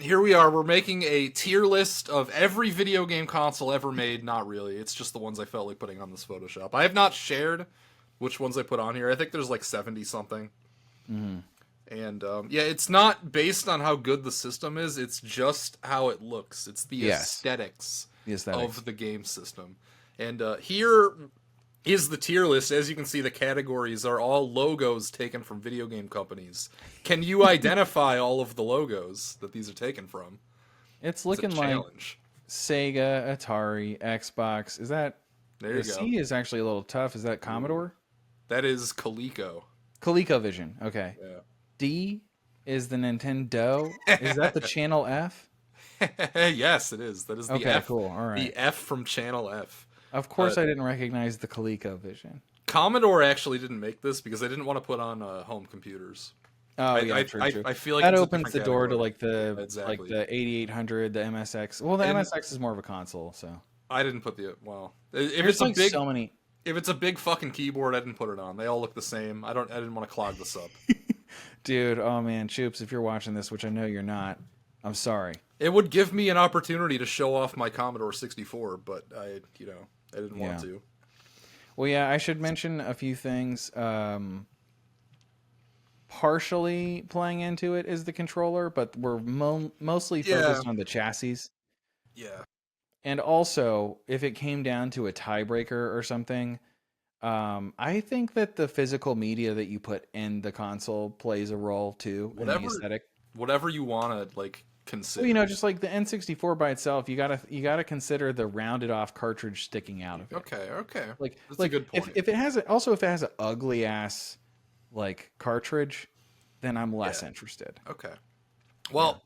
here we are. We're making a tier list of every video game console ever made. Not really. It's just the ones I felt like putting on this Photoshop. I have not shared which ones I put on here. I think there's like 70 something. Mm-hmm. And yeah, it's not based on how good the system is. It's just how it looks. It's the aesthetics of the game system. And here is the tier list. As you can see, the categories are all logos taken from video game companies. Can you identify all of the logos that these are taken from? It's looking like Sega, Atari, Xbox. Is that... There you go. C is actually a little tough. Is that Commodore? That is ColecoVision. ColecoVision. Okay. Yeah. D is the Nintendo. Is that the Channel F? Yes, it is. That is the F. Cool. All right. The F from Channel F. Of course, I didn't recognize the ColecoVision. Commodore actually didn't make this because they didn't want to put on home computers. Oh yeah, true. I feel like that opens the door to like the exactly. like the 8800, the MSX. Well, the MSX is more of a console, so I didn't put the if it's like a big so many. If it's a big fucking keyboard, I didn't put it on. They all look the same. I didn't want to clog this up. Dude, oh man, Choops, if you're watching this, which I know you're not, I'm sorry. It would give me an opportunity to show off my Commodore 64, but I didn't want to. Well, yeah, I should mention a few things. Partially playing into it is the controller, but we're mostly focused on the chassis. Yeah. And also, if it came down to a tiebreaker or something, I think that the physical media that you put in the console plays a role too in the aesthetic. Whatever you want to consider. Well, just like the N64 by itself, you gotta consider the rounded off cartridge sticking out of it. Okay. That's a good point. If it has an ugly ass cartridge, then I'm less interested. Okay. Well,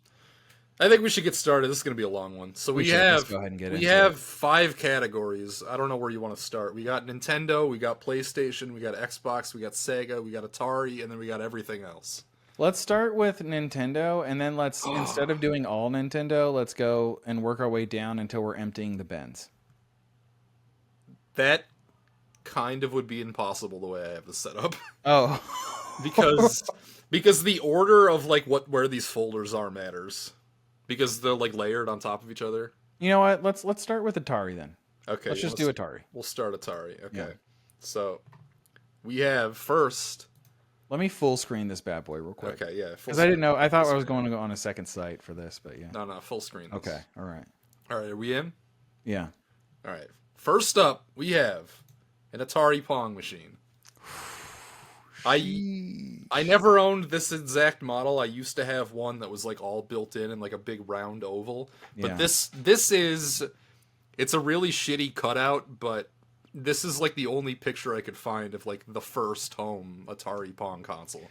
I think we should get started. This is going to be a long one. So we have go ahead and get we have 5 categories. I don't know where you want to start. We got Nintendo, we got PlayStation, we got Xbox, we got Sega, we got Atari, and then we got everything else. Let's start with Nintendo, and then instead of doing all Nintendo, let's go and work our way down until we're emptying the bins. That kind of would be impossible the way I have this set up. Oh. because the order of where these folders are matters. Because they're layered on top of each other. You know what? Let's start with Atari then. Okay. Let's just do Atari. We'll start Atari. Okay. Yeah. So we have first. Let me full screen this bad boy real quick. Okay, yeah. Because I didn't know. I thought I was going to go on a second site for this, but yeah. No, full screen. Okay, all right. All right, are we in? Yeah. All right. First up, we have an Atari Pong machine. I never owned this exact model. I used to have one that was all built in and a big round oval. But this is, it's a really shitty cutout, but this is the only picture I could find of the first home Atari Pong console.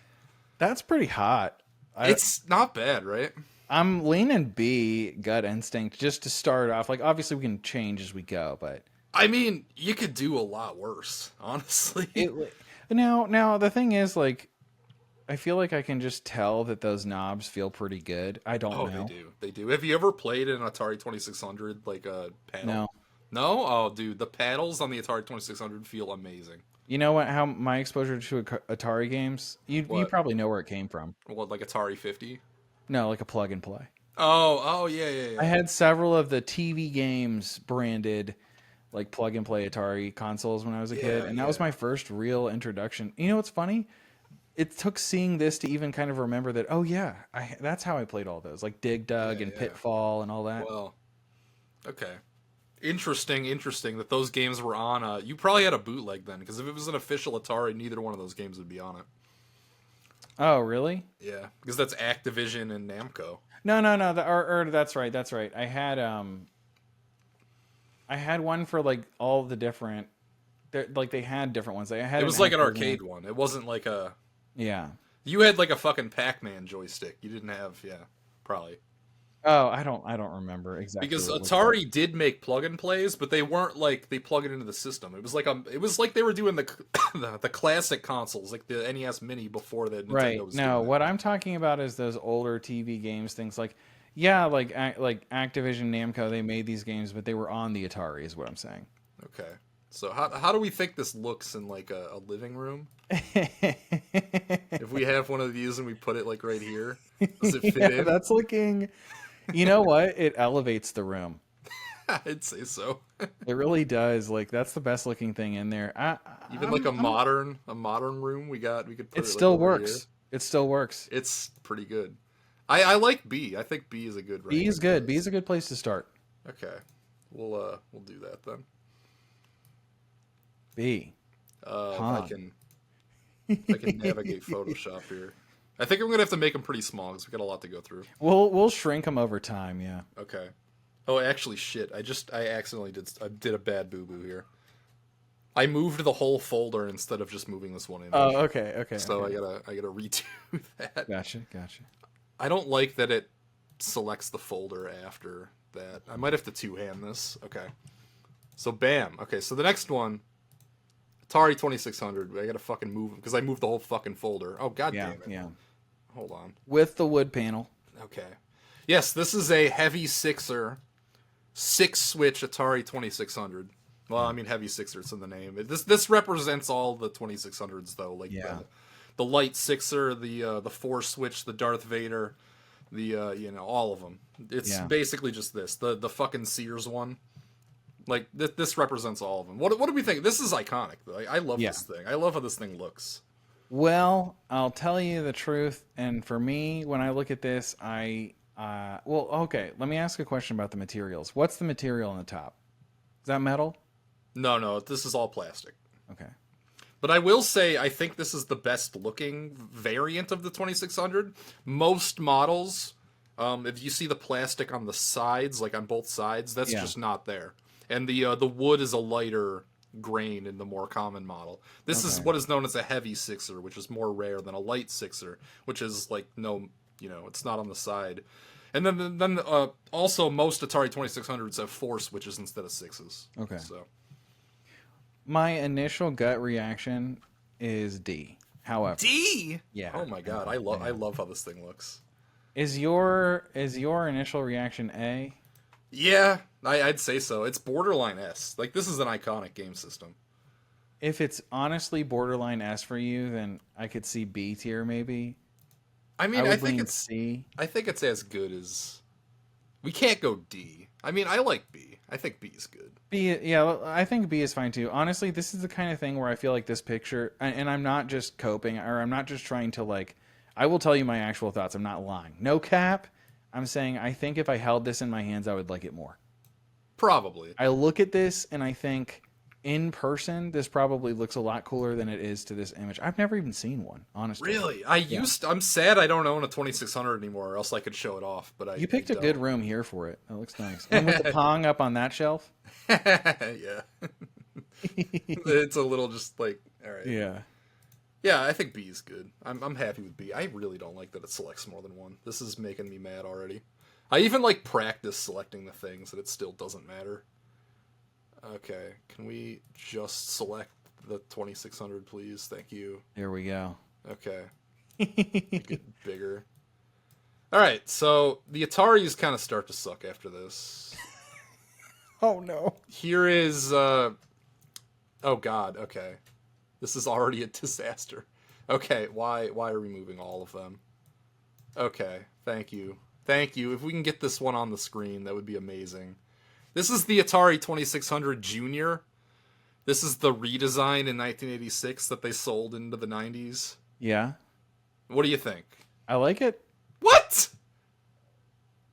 That's pretty hot. It's not bad, right? I'm leaning B, gut instinct, just to start off. Obviously we can change as we go, but I mean, you could do a lot worse, honestly. Now the thing is, I feel like I can just tell that those knobs feel pretty good. I don't know. They do. Have you ever played an Atari 2600 a panel? No? Oh, dude, the paddles on the Atari 2600 feel amazing. You know what? How my exposure to Atari games? You probably know where it came from. What, Atari 50? No, a plug and play. Oh, yeah. I had several of the TV games branded plug and play Atari consoles when I was a kid, and that was my first real introduction. You know what's funny? It took seeing this to even kind of remember that. Oh yeah, that's how I played all those, Dig Dug and Pitfall and all that. Well, okay. Interesting that those games were on. You probably had a bootleg then, because if it was an official Atari, neither one of those games would be on it. Oh really? Yeah, because that's Activision and Namco. No. That's right. I had one for all the different. They had different ones. It was an arcade one. It wasn't a. Yeah. You had a fucking Pac-Man joystick. You didn't have, probably. Oh, I don't remember exactly. Because Atari did make plug and plays, but they weren't they plug it into the system. It was like they were doing the classic consoles, the NES Mini before the Nintendo was no, doing what I'm talking about is those older TV games, things like Activision, Namco. They made these games, but they were on the Atari, is what I'm saying. Okay. So how do we think this looks in a living room? If we have one of these and we put it right here, does it fit in? That's looking. You know what? It elevates the room. I'd say so. It really does. Like that's the best looking thing in there. Even like a modern room we could put it it like still over here. works. It still works. It's pretty good. I like B. I think B is a good. B is good. B is a good place to start. Okay, we'll do that then. B. If I can navigate Photoshop here. I think I'm gonna have to make them pretty small because we got a lot to go through. We'll shrink them over time. Yeah. Okay. Oh, actually, shit! I accidentally did a bad boo boo here. I moved the whole folder instead of just moving this one image. Oh, okay. So okay. I gotta redo that. Gotcha. I don't like that it selects the folder after that. I might have to two-hand this. Okay. So bam. Okay, so the next one, Atari 2600. I gotta fucking move because I moved the whole fucking folder. Oh god damn it. Yeah. Hold on. With the wood panel. Okay. Yes, this is a heavy sixer, 6-switch Atari 2600. Well, I mean heavy sixer, it's in the name. This represents all the 2600s though, like the light sixer, the 4-switch, the Darth Vader, the all of them. It's basically just this. The fucking Sears one. Like this represents all of them. What do we think? This is iconic though. I love this thing. I love how this thing looks. Well, I'll tell you the truth, and for me, when I look at this, okay, let me ask a question about the materials. What's the material on the top? Is that metal? No, this is all plastic. Okay. But I will say, I think this is the best looking variant of the 2600. Most models, if you see the plastic on the sides, like on both sides, that's just not there. And the wood is a lighter grain in the more common model. This is what is known as a heavy sixer, which is more rare than a light sixer, which is like it's not on the side. And then also most Atari 2600s have 4 switches instead of 6s. Okay. So my initial gut reaction is D. However, D. Yeah. Oh my god, I love how this thing looks. Is your initial reaction A? Yeah, I'd say so. It's borderline S. Like this is an iconic game system. If it's honestly borderline S for you, then I could see B tier maybe. I mean, I think it's C. I think it's as good as. We can't go D. I mean, I like B. I think B is good. B, yeah, I think B is fine too. Honestly, this is the kind of thing where I feel like this picture, and I'm not just coping, or I'm not just trying to like. I will tell you my actual thoughts. I'm not lying. No cap. I'm saying I think if I held this in my hands, I would like it more. Probably. I look at this and I think in person, this probably looks a lot cooler than it is to this image. I've never even seen one, honestly. Really? I'm sad I don't own a 2600 anymore, or else I could show it off. But you picked a good room here for it. That looks nice. And with the Pong up on that shelf. Yeah. It's a little just like, all right. Yeah. Yeah, I think B is good. I'm happy with B. I really don't like that it selects more than one. This is making me mad already. I even like practice selecting the things that it still doesn't matter. Okay, can we just select the 2600, please? Thank you. Here we go. Okay. Make it bigger. All right, so the Ataris kind of start to suck after this. Oh no. Here is oh god, okay. This is already a disaster. Okay, why are we moving all of them? Okay, thank you. Thank you. If we can get this one on the screen, that would be amazing. This is the Atari 2600 Junior. This is the redesign in 1986 that they sold into the 90s. Yeah. What do you think? I like it. What?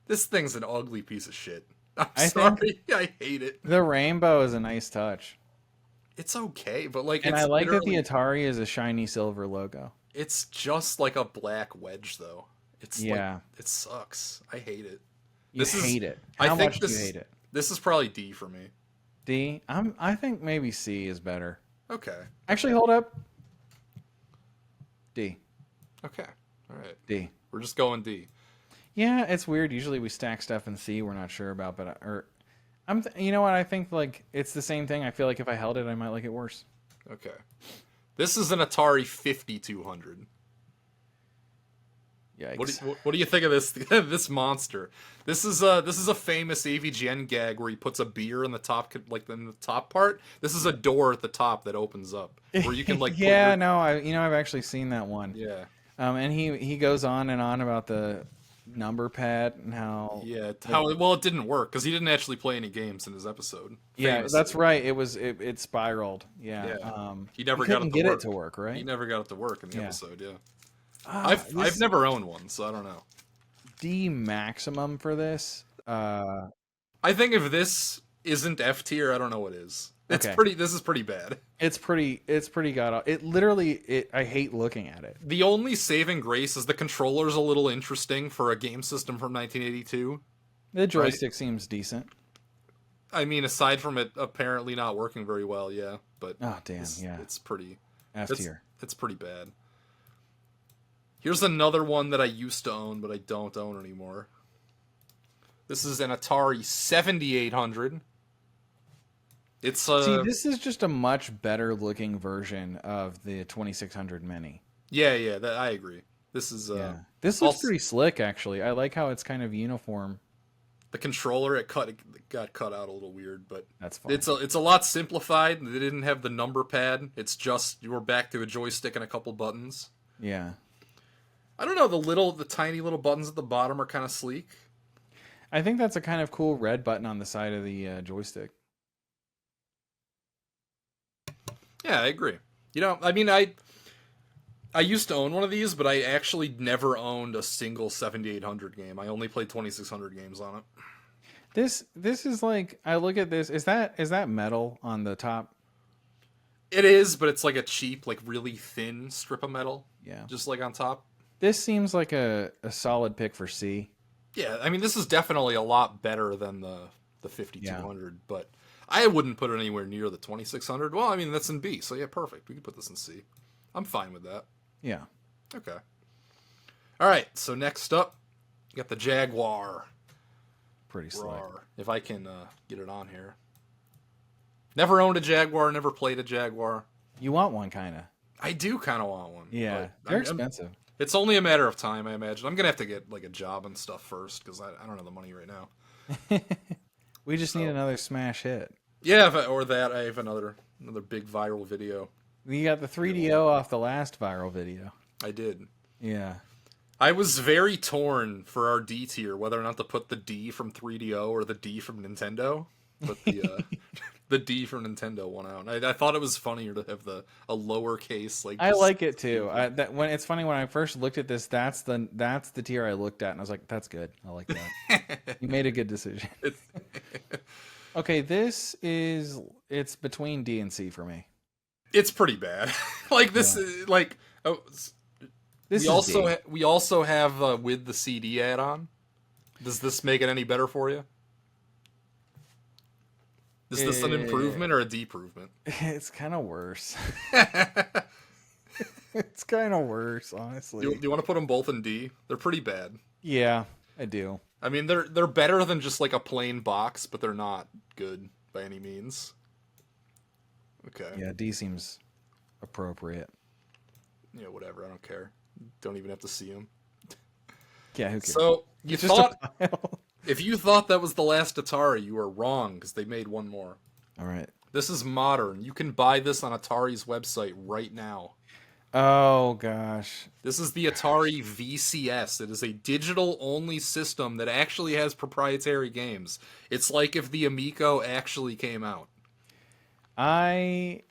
This thing's an ugly piece of shit. I'm sorry. I hate it. The rainbow is a nice touch. It's okay, but like, and I like that the Atari is a shiny silver logo. It's just like a black wedge, though. It's like, it sucks. I hate it. You hate it. How much do you hate it? This is probably D for me. D? I think maybe C is better. Okay. Actually, hold up. D. Okay. All right. D. We're just going D. Yeah, it's weird. Usually we stack stuff in C we're not sure about, but you know what? I think like it's the same thing. I feel like if I held it, I might like it worse. Okay. This is an Atari 5200. Yikes. What do you think of this this monster? This is a famous AVGN gag where he puts a beer in the top, like in the top part. This is a door at the top that opens up where you can like. I've actually seen that one. Yeah. And he goes on and on about number pad and how well it didn't work because he didn't actually play any games in his episode. Yeah, that's right. It spiraled. Yeah. He never got it to work, right? He never got it to work in the episode. Yeah. I've never owned one, so I don't know. The maximum for this. I think if this isn't F tier, I don't know what is. This is pretty bad. It's pretty god. It literally. I hate looking at it. The only saving grace is the controller's a little interesting for a game system from 1982. The joystick seems decent. I mean, aside from it apparently not working very well, yeah. But it's pretty F tier. It's pretty bad. Here's another one that I used to own, but I don't own anymore. This is an Atari 7800. It's See, this is just a much better looking version of the 2600 Mini. Yeah, I agree. This is this looks pretty slick, actually. I like how it's kind of uniform. The controller it got cut out a little weird, but that's fine. It's a lot simplified. They didn't have the number pad. It's just you were back to a joystick and a couple buttons. Yeah. I don't know, the tiny little buttons at the bottom are kind of sleek. I think that's a kind of cool red button on the side of the joystick. Yeah, I agree. You know, I mean, I used to own one of these, but I actually never owned a single 7800 game. I only played 2600 games on it. This is like, I look at this. Is that metal on the top? It is, but it's like a cheap, like really thin strip of metal. Yeah, just like on top. This seems like a solid pick for C. Yeah, I mean, this is definitely a lot better than the 5200, but I wouldn't put it anywhere near the 2600. Well, I mean, that's in B, so yeah, perfect. We can put this in C. I'm fine with that. Yeah. Okay. All right, so next up, you got the Jaguar. Pretty slick. If I can get it on here. Never owned a Jaguar, never played a Jaguar. You want one, kind of. I do kind of want one. Yeah, they're expensive. It's only a matter of time, I imagine. I'm going to have to get like a job and stuff first, because I don't have the money right now. We just need another smash hit. Yeah, or that. I have another big viral video. You got the 3DO off the last viral video. I did. Yeah. I was very torn for our D tier, whether or not to put the D from 3DO or the D from Nintendo. But the D from Nintendo won out. I thought it was funnier to have a lowercase like. I like it too. It's funny when I first looked at this. That's the tier I looked at, and I was like, "That's good. I like that." You made a good decision. Okay, it's between D and C for me. It's pretty bad. Like this is like. Oh, we also have with the CD add-on. Does this make it any better for you? Is this an improvement or a deprovement? It's kind of worse. It's kind of worse, honestly. Do you want to put them both in D? They're pretty bad. Yeah, I do. I mean, they're better than just like a plain box, but they're not good by any means. Okay. Yeah, D seems appropriate. Yeah, whatever. I don't care. Don't even have to see them. Yeah, who cares? So you thought if you thought that was the last Atari, you were wrong because they made one more. All right. This is modern. You can buy this on Atari's website right now. Oh gosh. This is the Atari VCS. It is a digital-only system that actually has proprietary games. It's like if the Amico actually came out. I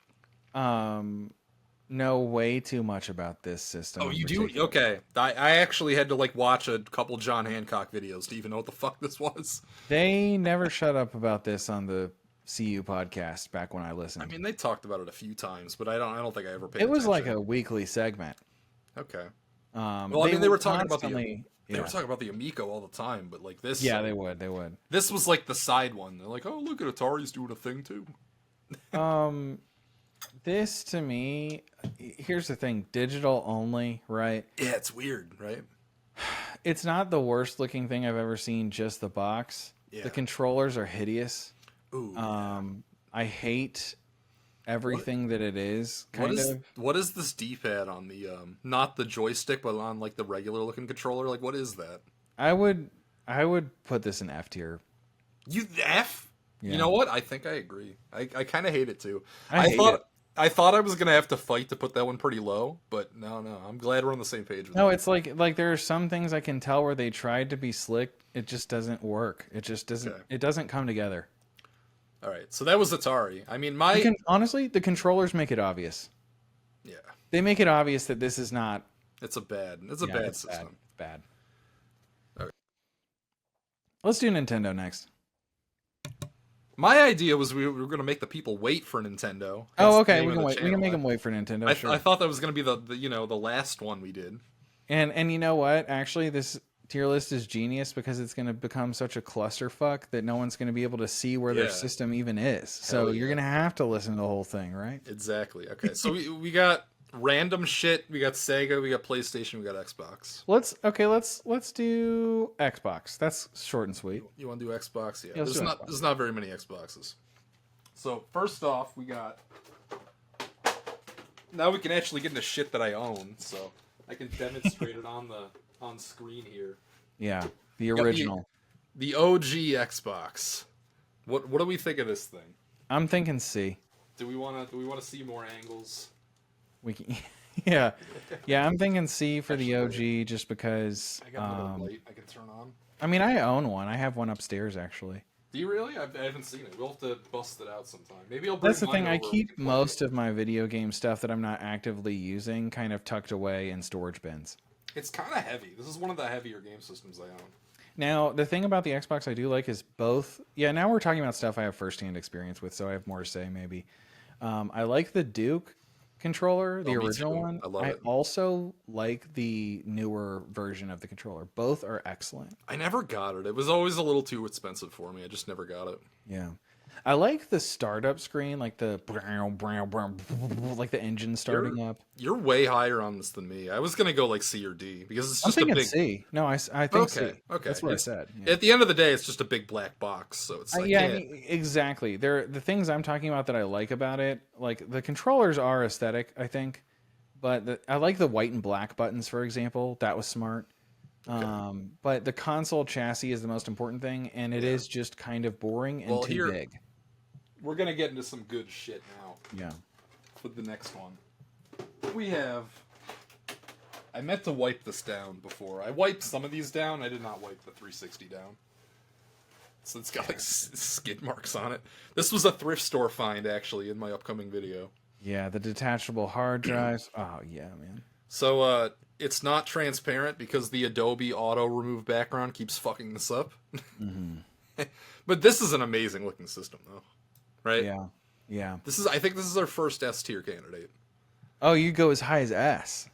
know way too much about this system. Oh, you do? Okay. I actually had to like watch a couple John Hancock videos to even know what the fuck this was. They never shut up about this on the CU podcast back when I listened. I mean, they talked about it a few times, but I don't think I ever paid attention. It was like a weekly segment. Okay. Well, I mean, they were talking about the They were talking about the Amico all the time, but like this. Yeah, they would. This was like the side one. They're like, oh, look at Atari's doing a thing too. This to me, here's the thing: digital only, right? Yeah, it's weird, right? It's not the worst looking thing I've ever seen. Just the box. Yeah. The controllers are hideous. Ooh. I hate everything that it is. What is this D-pad on the not the joystick, but on like the regular looking controller? Like, what is that? I would put this in F tier. You F? Yeah. You know what? I think I agree. I kind of hate it too. I I thought I was gonna have to fight to put that one pretty low, but no, I'm glad we're on the same page. No, it's like there are some things I can tell where they tried to be slick. It just doesn't work. It just doesn't. Okay. It doesn't come together. All right, so that was Atari. I mean, honestly, the controllers make it obvious. Yeah, they make it obvious that this is not. It's a bad system. Bad. Okay. Let's do Nintendo next. My idea was we were going to make the people wait for Nintendo. Oh, okay. We can make them wait for Nintendo. Sure. I thought that was going to be the last one we did. And you know what? Actually, this tier list is genius because it's going to become such a clusterfuck that no one's going to be able to see where their system even is. So you're going to have to listen to the whole thing, right? Exactly. Okay. So we got random shit. We got Sega. We got PlayStation. We got Xbox. Let's do Xbox. That's short and sweet. You want to do Xbox? Yeah. There's not very many Xboxes. So first off, we got. Now we can actually get into shit that I own. So I can demonstrate it on screen here. Yeah, the original. The OG Xbox. What do we think of this thing? I'm thinking C. Do we want to see more angles? We can, yeah. I'm thinking C for the OG just because. I got another light I can turn on. I mean, I own one. I have one upstairs actually. Do you really? I haven't seen it. We'll have to bust it out sometime. Maybe I'll bring That's the thing. I keep most of my video game stuff that I'm not actively using kind of tucked away in storage bins. It's kind of heavy. This is one of the heavier game systems I own. Now, the thing about the Xbox I do like is both. Yeah, now we're talking about stuff I have firsthand experience with, so I have more to say maybe. I like the Duke controller, the original one. I love it. I also like the newer version of the controller. Both are excellent. I never got it. It was always a little too expensive for me. I just never got it. Yeah. I like the startup screen, like the like the engine starting up. You're way higher on this than me. I was gonna go like C or D because it's just a big C. No, I think C. Okay, that's what I said. Yeah. At the end of the day, it's just a big black box. So it's like I mean, exactly. The things I'm talking about that I like about it, like the controllers are aesthetic, I think, but I like the white and black buttons, for example. That was smart. Okay. But the console chassis is the most important thing, and it is just kind of boring and too big. We're going to get into some good shit now. Yeah. For the next one. We have... I meant to wipe this down before. I wiped some of these down. I did not wipe the 360 down. So it's got like skid marks on it. This was a thrift store find, actually, in my upcoming video. Yeah, the detachable hard drives. Oh, yeah, man. So, it's not transparent because the Adobe Auto Remove background keeps fucking this up. Mm-hmm. But this is an amazing looking system, though. Right? Yeah. I think this is our first S tier candidate. Oh, you go as high as S.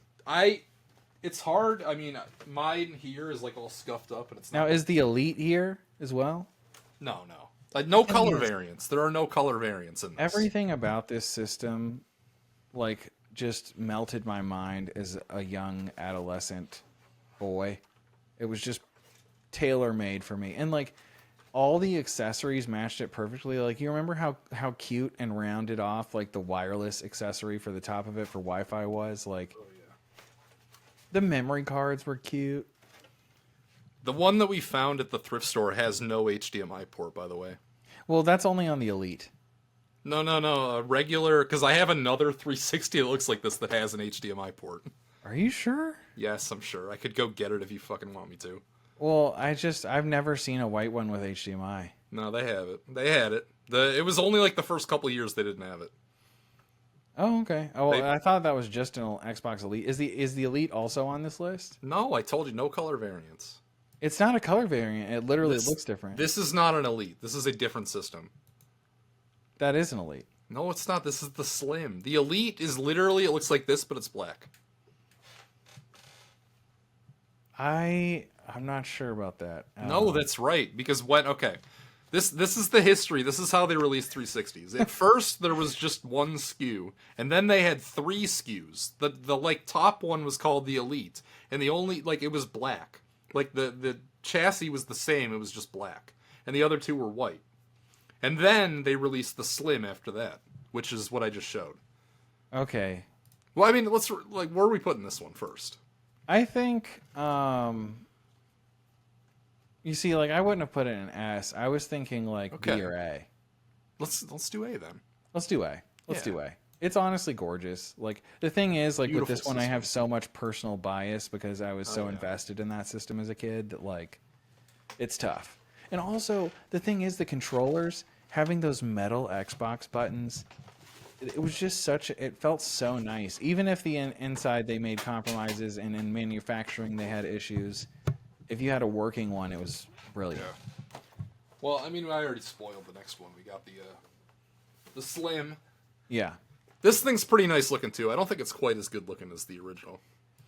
It's hard. I mean, mine here is like all scuffed up, and it's not. Now, is the Elite here as well? No. Like no color variants. There are no color variants in this. Everything about this system, like, just melted my mind as a young adolescent boy. It was just tailor-made for me, and like. All the accessories matched it perfectly. Like, you remember how cute and rounded off, like, the wireless accessory for the top of it for Wi-Fi was? Like, oh, yeah. The memory cards were cute. The one that we found at the thrift store has no HDMI port, by the way. Well, that's only on the Elite. No. A regular... Because I have another 360 that looks like this that has an HDMI port. Are you sure? Yes, I'm sure. I could go get it if you fucking want me to. Well, I've never seen a white one with HDMI. No, they have it. They had it. It was only like the first couple of years they didn't have it. Oh, okay. Oh, I thought that was just an Xbox Elite. Is the Elite also on this list? No, I told you, no color variants. It's not a color variant. It literally looks different. This is not an Elite. This is a different system. That is an Elite. No, it's not. This is the Slim. The Elite is literally, it looks like this, but it's black. I'm not sure about that. No, that's right. Because okay. This is the history. This is how they released 360s. At first, there was just one SKU, and then they had 3 SKUs. The like top one was called the Elite, and the only like it was black. Like the chassis was the same, it was just black, and the other 2 were white. And then they released the Slim after that, which is what I just showed. Okay. Well, I mean, where are we putting this one first? I think. You see, like, I wouldn't have put it in S. I was thinking, like, B or A. Let's do A then. Let's do A. Let's do A. It's honestly gorgeous. Like the thing is, like Beautiful with this one, I system. have so much personal bias because I was so invested in that system as a kid that like it's tough. And also the thing is, the controllers having those metal Xbox buttons, it was just it felt so nice. Even if the inside they made compromises and in manufacturing they had issues, if you had a working one, it was brilliant. Yeah. Well, I mean, I already spoiled the next one. We got the Slim. Yeah. This thing's pretty nice looking too. I don't think it's quite as good looking as the original.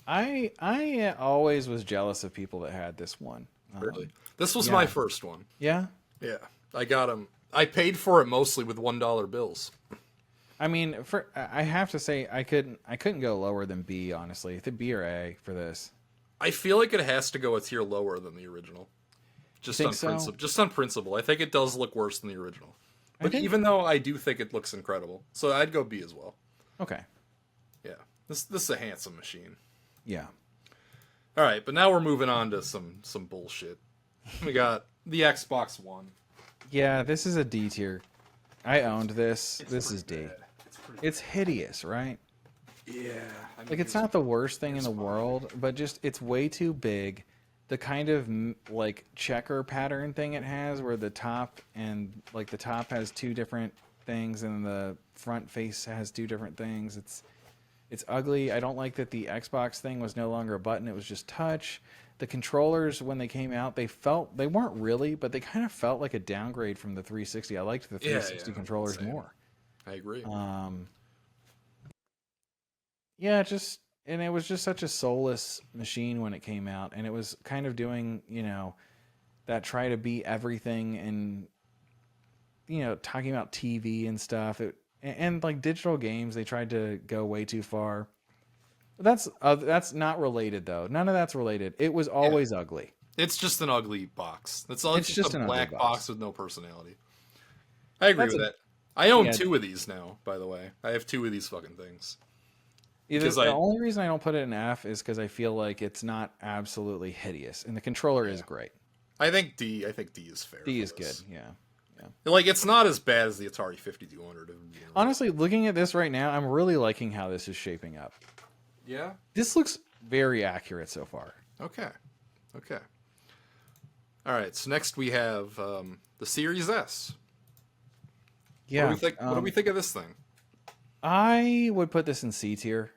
I always was jealous of people that had this one. Really? This was my first one. Yeah? Yeah. I got them. I paid for it mostly with $1 bills. I mean, I have to say I couldn't go lower than B, honestly. The B or A for this. I feel like it has to go a tier lower than the original. Just on principle. Just on principle. I think it does look worse than the original. But even though I do think it looks incredible. So I'd go B as well. Okay. Yeah. This is a handsome machine. Yeah. All right, but now we're moving on to some bullshit. We got the Xbox One. Yeah, this is a D tier. I owned this. This is D. It's hideous, right? Yeah. I mean, like it's not the worst thing in the world, but just it's way too big. The kind of like checker pattern thing it has, where the top has two different things, and the front face has two different things. It's ugly. I don't like that the Xbox thing was no longer a button; it was just touch. The controllers, when they came out, they weren't really, but they kind of felt like a downgrade from the 360. I liked the 360 controllers more. I agree. Yeah, and it was just such a soulless machine when it came out, and it was kind of doing, that try to be everything and, talking about TV and stuff. And like digital games, they tried to go way too far. That's not related though. None of that's related. It was always ugly. It's just an ugly box. It's just a black box with no personality. I agree with that. I own 2 of these now, by the way. I have 2 of these fucking things. The only reason I don't put it in F is because I feel like it's not absolutely hideous, and the controller is great. I think D. I think D is fair. D is good. Yeah. Like it's not as bad as the Atari 5200. Honestly, looking at this right now, I'm really liking how this is shaping up. Yeah. This looks very accurate so far. Okay. All right. So next we have the Series S. Yeah. What do we think of this thing? I would put this in C tier.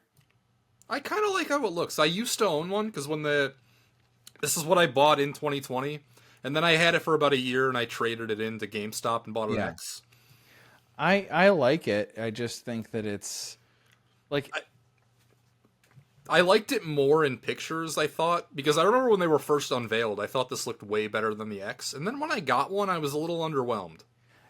I kind of like how it looks. I used to own one because this is what I bought in 2020, and then I had it for about a year, and I traded it into GameStop and bought an X. I like it. I just think that it's like I liked it more in pictures, I thought, because I remember when they were first unveiled, I thought this looked way better than the X, and then when I got one, I was a little underwhelmed.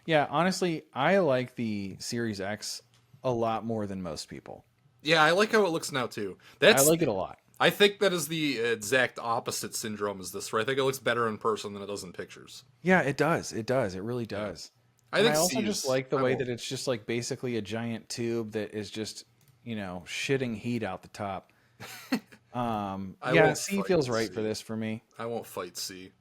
Yeah, honestly, I like the Series X a lot more than most people. Yeah, I like how it looks now too. I like it a lot. I think that is the exact opposite syndrome as this, where I think it looks better in person than it does in pictures. Yeah, it does. It does. It really does. I also just like the way that it's just like basically a giant tube that is just, shitting heat out the top. C feels right for this for me. I won't fight C.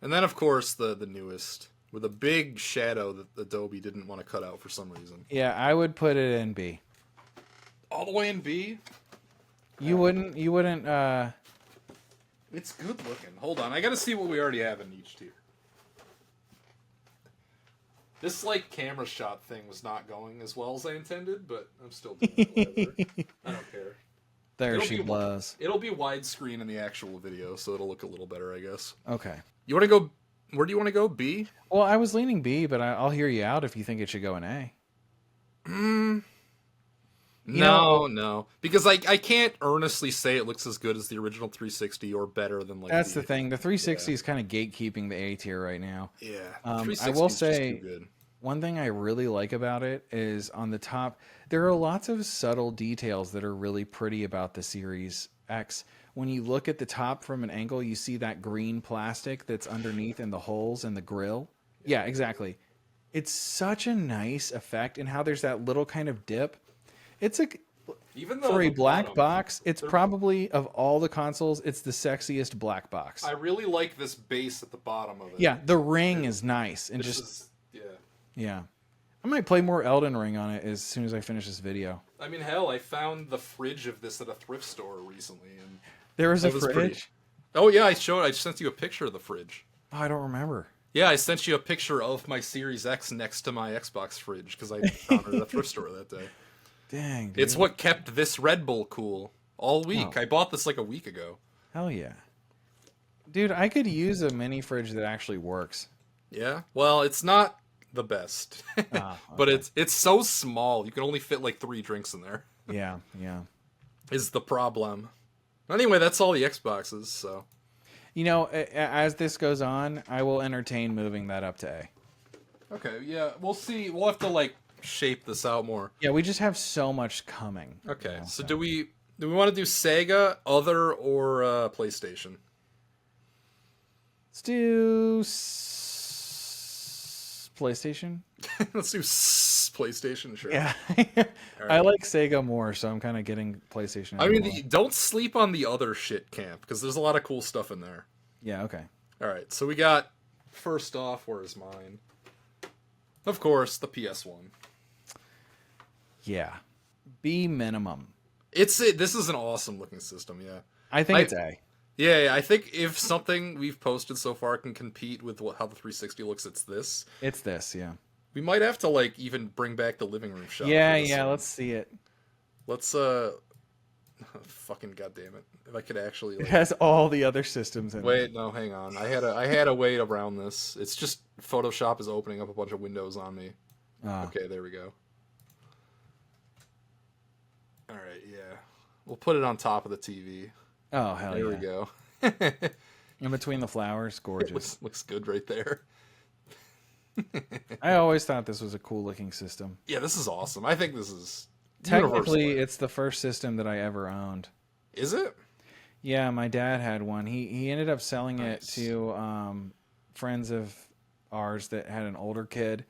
And then, of course, the newest, with a big shadow that Adobe didn't want to cut out for some reason. Yeah, I would put it in B. All the way in B? You wouldn't, It's good looking. Hold on, I gotta see what we already have in each tier. This, camera shot thing was not going as well as I intended, but I'm still doing it. I don't care. There she was. It'll be widescreen in the actual video, so it'll look a little better, I guess. Okay. You want to go... Where do you want to go? B? Well, I was leaning B, but I'll hear you out if you think it should go in A. No. Because I can't earnestly say it looks as good as the original 360 or better than That's the thing. The 360 is kind of gatekeeping the A tier right now. Yeah. I will say one thing I really like about it is on the top, there are lots of subtle details that are really pretty about the Series X. When you look at the top from an angle, you see that green plastic that's underneath in the holes in the grill. Yeah, exactly. It's such a nice effect, and how there's that little kind of dip. It's even though for a black box, it's probably, of all the consoles, it's the sexiest black box. I really like this base at the bottom of it. Yeah, the ring is nice and Yeah. I might play more Elden Ring on it as soon as I finish this video. I mean, hell, I found the fridge of this at a thrift store recently, and there was a fridge. Oh yeah, I sent you a picture of the fridge. Oh, I don't remember. Yeah, I sent you a picture of my Series X next to my Xbox fridge because I found it at a thrift store that day. Dang, dude. It's what kept this Red Bull cool all week. Oh. I bought this like a week ago. Hell yeah. Dude, I could use a mini fridge that actually works. Yeah? Well, it's not the best. Okay. But it's so small. You can only fit like 3 drinks in there. Yeah. Is the problem. Anyway, that's all the Xboxes, so. You know, as this goes on, I will entertain moving that up to A. Okay, yeah. We'll see. We'll have to like shape this out more. Yeah, we just have so much coming. Okay. So do we want to do Sega, other, or PlayStation? Let's do PlayStation. Let's do PlayStation, sure. Yeah. Right. I like Sega more, so I'm kind of getting PlayStation. I mean, don't sleep on the other shit camp, because there's a lot of cool stuff in there. Yeah, okay. All right, so we got, first off, where's mine? Of course, the PS1. Yeah. B minimum. This is an awesome looking system, yeah. I think it's A. Yeah, I think if something we've posted so far can compete with how the 360 looks, it's this. It's this, yeah. We might have to like even bring back the living room shot. Yeah, let's see it. Let's fucking goddamn it! If I could actually. Like... It has all the other systems in it. Wait, no, hang on. I had a way around this. It's just Photoshop is opening up a bunch of windows on me. Okay, there we go. All right, yeah, we'll put it on top of the TV. Oh hell there yeah! There we go. In between the flowers, gorgeous. Looks good right there. I always thought this was a cool looking system. Yeah, this is awesome. I think this is technically it's the first system that I ever owned. Is it? Yeah, my dad had one. He ended up selling it to friends of ours that had an older kid.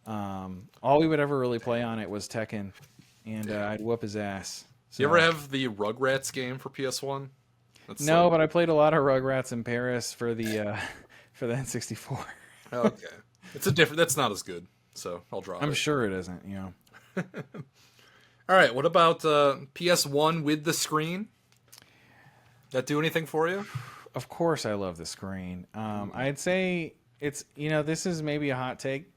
All we would ever really play on it was Tekken, and I'd whoop his ass. So, you ever have the Rugrats game for PS1? No, but I played a lot of Rugrats in Paris for the N64. Okay. It's a different. That's not as good, so I'll drop it. I'm sure it isn't. You know. All right. What about PS1 with the screen? That do anything for you? Of course, I love the screen. I'd say it's this is maybe a hot take.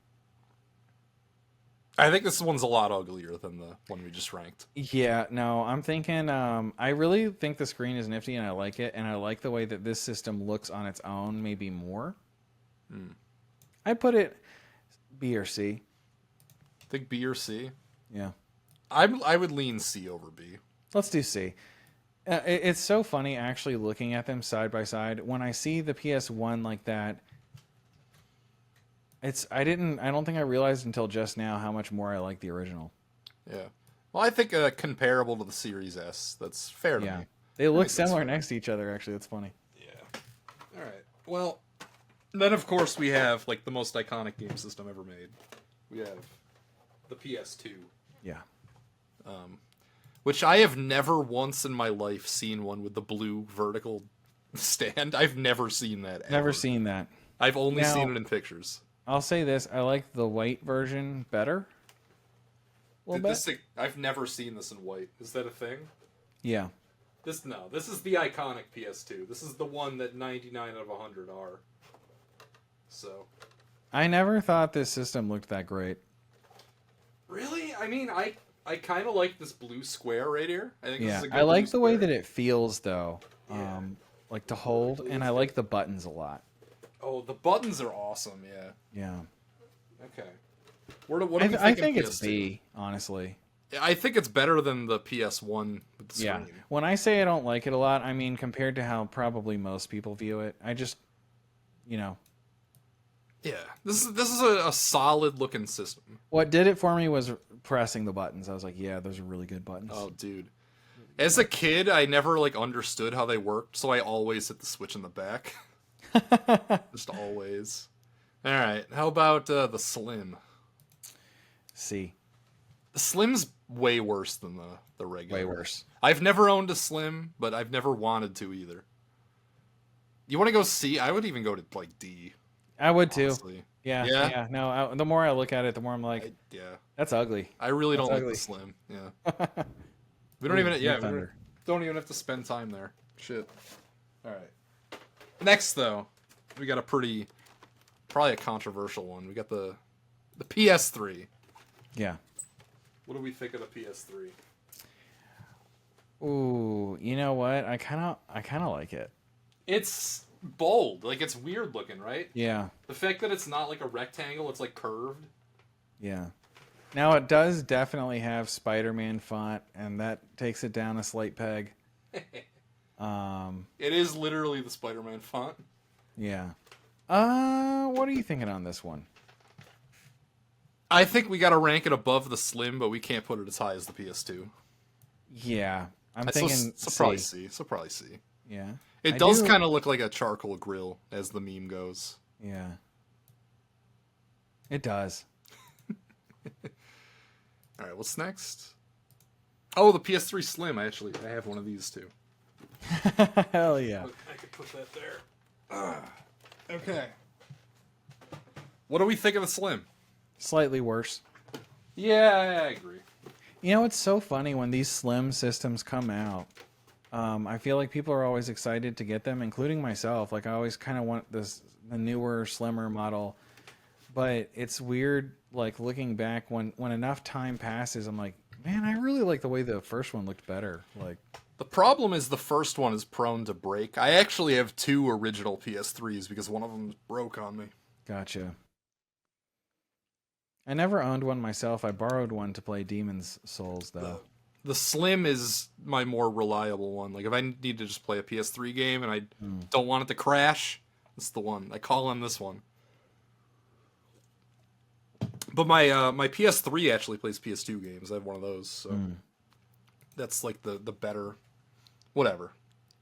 I think this one's a lot uglier than the one we just ranked. Yeah. No, I'm thinking. I really think the screen is nifty, and I like it, and I like the way that this system looks on its own, maybe more. I put it B or C. Think B or C? Yeah. I would lean C over B. Let's do C. It's so funny actually looking at them side by side. When I see the PS1 like that, I don't think I realized until just now how much more I like the original. Yeah. Well, I think comparable to the Series S. That's fair to me. They look similar next to each other, actually. That's funny. Yeah. All right. Well, then, of course, we have like the most iconic game system ever made. We have the PS2. Yeah. Which I have never once in my life seen one with the blue vertical stand. I've never seen that. Ever. Never seen that. I've only seen it in pictures. I'll say this: I like the white version better. I've never seen this in white. Is that a thing? Yeah. This is the iconic PS2. This is the one that 99 out of 100 are. So, I never thought this system looked that great. Really? I mean, I kind of like this blue square right here. I think this is a good I like the way that it feels though. Yeah. Like to hold, and I like the buttons a lot. Oh, the buttons are awesome, yeah. Yeah. Okay. What do you think? I think it's B, honestly. I think it's better than the PS1 with the screen. Yeah. When I say I don't like it a lot, I mean compared to how probably most people view it. I just, Yeah, this is a solid looking system. What did it for me was pressing the buttons. I was like, yeah, those are really good buttons. Oh, dude. As a kid, I never understood how they worked, so I always hit the switch in the back. Just always. All right, how about the Slim? C. The Slim's way worse than the regular. Way worse. I've never owned a Slim, but I've never wanted to either. You want to go C? I would even go to D. I would honestly. Too. Yeah. No, the more I look at it, the more I'm like, yeah, that's ugly. I really That's don't ugly. like the Slim. Yeah, we don't even. Yeah, Thunder. don't even have to spend time there. Shit. All right. Next though, we got probably a controversial one. We got the PS3. Yeah. What do we think of the PS3? Ooh, you know what? I kind of like it. It's bold. Like, it's weird looking, right? Yeah. The fact that it's not like a rectangle, it's like curved. Yeah. Now it does definitely have Spider-Man font, and that takes it down a slight peg. It is literally the Spider-Man font. Yeah. What are you thinking on this one? I think we gotta rank it above the Slim, but we can't put it as high as the PS2. Yeah. I'm thinking probably C. So probably C. Yeah. It does kind of look like a charcoal grill, as the meme goes. Yeah. It does. All right, what's next? Oh, the PS3 Slim. I have one of these too. Hell yeah. I could put that there. Okay. What do we think of the Slim? Slightly worse. Yeah, I agree. You know, it's so funny when these Slim systems come out. I feel like people are always excited to get them, including myself. Like, I always kind of want the newer, slimmer model. But it's weird, like, looking back when enough time passes, I'm like, man, I really like the way the first one looked better. Like, the problem is the first one is prone to break. I actually have 2 original PS3s because one of them broke on me. Gotcha. I never owned one myself. I borrowed one to play Demon's Souls, though. The Slim is my more reliable one. Like, if I need to just play a PS3 game and I don't want it to crash, it's the one. I call on this one. But my PS3 actually plays PS2 games. I have one of those, so that's like the better, whatever.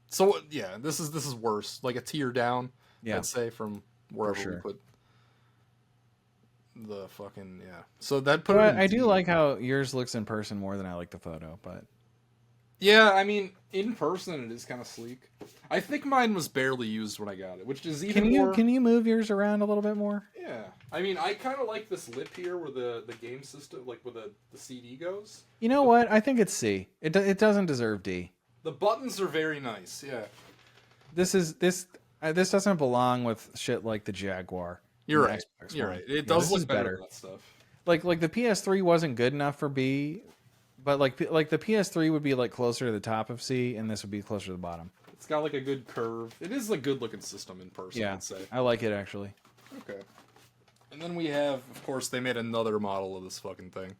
So yeah, this is worse. Like a tier down, I'd say, from wherever we put the fucking So that put. I do like how yours looks in person more than I like the photo, but yeah, I mean, in person it is kind of sleek. I think mine was barely used when I got it, which is even more... Can you move yours around a little bit more? Yeah. I mean, I kind of like this lip here where the game system, like where the CD goes. You know what? I think it's C. It doesn't deserve D. The buttons are very nice, yeah. This doesn't belong with shit like the Jaguar. You're right. You're right. It does look better than that stuff. Like the PS3 wasn't good enough for B, but like the PS3 would be like closer to the top of C, and this would be closer to the bottom. It's got like a good curve. It is a good looking system in person, I'd say. I like it actually. Okay. And then we have, of course, they made another model of this fucking thing,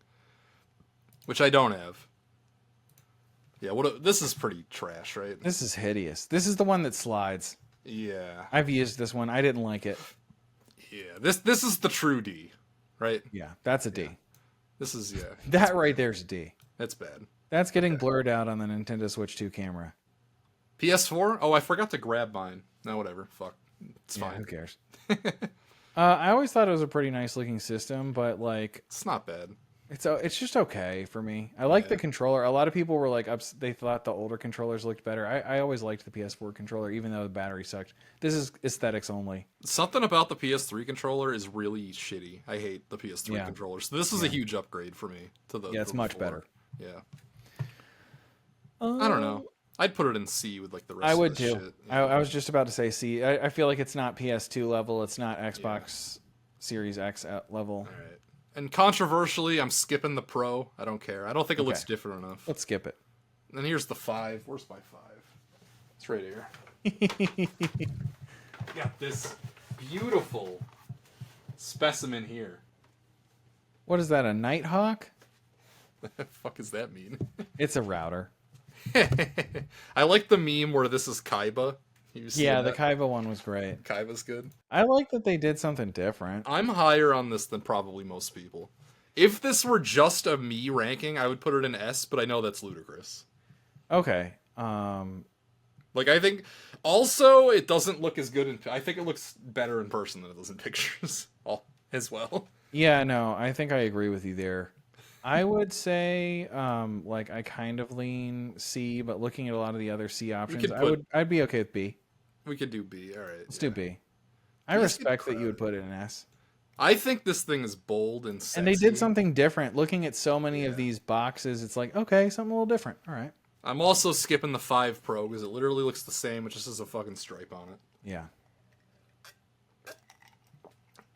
which I don't have. Yeah, this is pretty trash, right? This is hideous. This is the one that slides. Yeah. I've used this one. I didn't like it. Yeah, this is the true D, right? Yeah, that's a D. Yeah. This is, that right there's a D. That's bad. That's getting blurred out on the Nintendo Switch 2 camera. PS4? Oh, I forgot to grab mine. No, whatever. Fuck. It's fine. Who cares? I always thought it was a pretty nice looking system, but like... It's not bad. It's just okay for me. I like the controller. A lot of people were like, they thought the older controllers looked better. I always liked the PS4 controller, even though the battery sucked. This is aesthetics only. Something about the PS3 controller is really shitty. I hate the PS3 controller. So this is a huge upgrade for me. It's much better. Yeah. I don't know. I'd put it in C with like the rest I would of the too. shit. I was just about to say C. I feel like it's not PS2 level. It's not Xbox Series X level. All right. And controversially, I'm skipping the Pro. I don't care. I don't think it looks different enough. Let's skip it. And here's the 5. Where's my 5? It's right here. Got this beautiful specimen here. What is that, a Nighthawk? What the fuck does that mean? It's a router. I like the meme where this is Kaiba. The Kaiba one was great. Kaiba's good. I like that they did something different. I'm higher on this than probably most people. If this were just a me ranking, I would put it in S, but I know that's ludicrous. Okay. Like, I think... Also, it doesn't look as good I think it looks better in person than it does in pictures as well. Yeah, no, I think I agree with you there. I would say, like, I kind of lean C, but looking at a lot of the other C options, I'd be okay with B. We could do B, all right. Let's do B. I respect that you would put it in S. I think this thing is bold and sexy. And they did something different. Looking at so many of these boxes, it's like, okay, something a little different. All right. I'm also skipping the 5 Pro because it literally looks the same. It just has a fucking stripe on it. Yeah.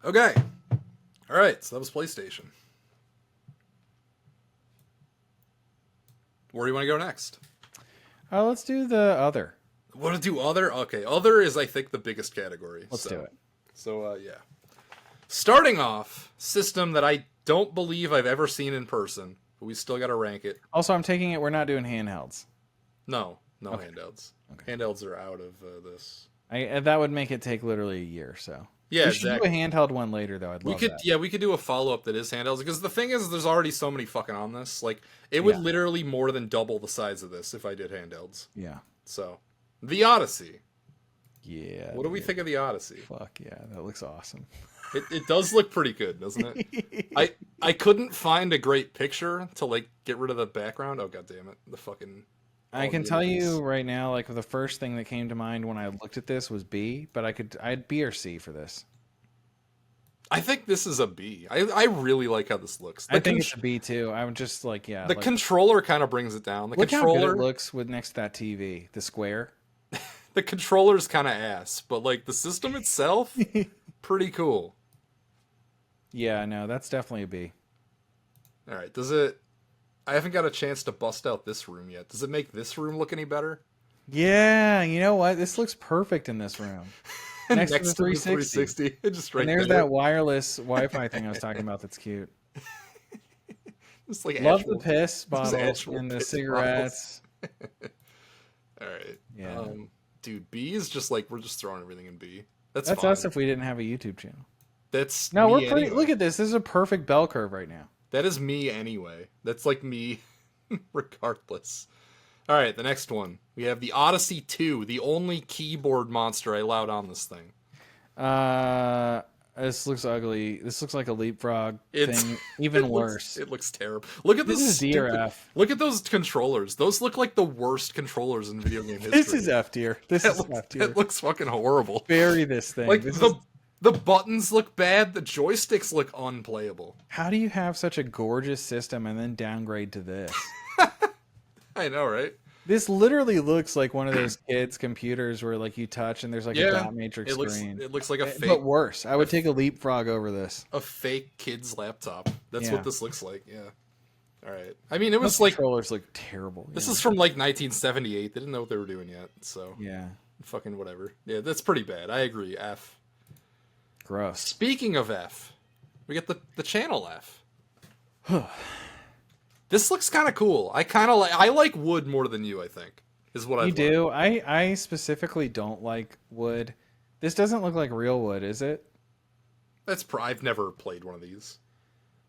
Okay. All right. So that was PlayStation. Where do you want to go next? Let's do the other. Want to do other? Okay. Other is, I think, the biggest category. Let's do it. So, yeah. Starting off, system that I don't believe I've ever seen in person, but we still got to rank it. Also, I'm taking it we're not doing handhelds. No handhelds. Okay. Handhelds are out of this. That would make it take literally a year, so. Yeah, we should do a handheld one later, though. I'd love that. Yeah, we could do a follow-up that is handhelds, because the thing is, there's already so many fucking on this. Like, it would literally more than double the size of this if I did handhelds. Yeah. So, the Odyssey. Yeah. What do we think of the Odyssey? Fuck yeah, that looks awesome. It does look pretty good, doesn't it? I couldn't find a great picture to, like, get rid of the background. Oh, god damn it. The fucking... I can tell you right now, like, the first thing that came to mind when I looked at this was B, but I'd B or C for this. I think this is a B. I really like how this looks. I think it's a B too. I'm just like, yeah. The controller kind of brings it down. The look controller, how good it looks with next to that TV, the square. The controller's kind of ass, but like the system itself, pretty cool. Yeah, no, that's definitely a B. All right, does it? I haven't got a chance to bust out this room yet. Does it make this room look any better? Yeah, you know what? This looks perfect in this room. Next to the 360. Just right and there's that wireless Wi-Fi thing I was talking about that's cute. It's like love the piss bottles and the cigarettes. All right. Yeah. Dude, B is just like, we're just throwing everything in B. That's fine. us if we didn't have a YouTube channel. That's no, we're pretty. Anyway. Look at this. This is a perfect bell curve right now. That is me anyway. That's like me regardless. All right, the next one. We have the Odyssey 2, the only keyboard monster I allowed on this thing. This looks ugly. This looks like a leapfrog thing. Even worse. It looks terrible. Look at this. This is D or F. Look at those controllers. Those look like the worst controllers in video game history. This is F tier. F tier. It looks fucking horrible. Bury this thing. Like the buttons look bad. The joysticks look unplayable. How do you have such a gorgeous system and then downgrade to this? I know, right? This literally looks like one of those kids' computers where like you touch and there's like a dot matrix screen. It looks like a fake, but worse. I would take a leapfrog over this. A fake kid's laptop. That's what this looks like. Yeah. All right. I mean, it was like controllers look terrible. This is from like 1978. They didn't know what they were doing yet. So yeah, fucking whatever. Yeah, that's pretty bad. I agree. F. Gross. Speaking of F, we get the channel F. This looks kind of cool. I like wood more than you, I think. Is what I do. I specifically don't like wood. This doesn't look like real wood, is it? I've never played one of these.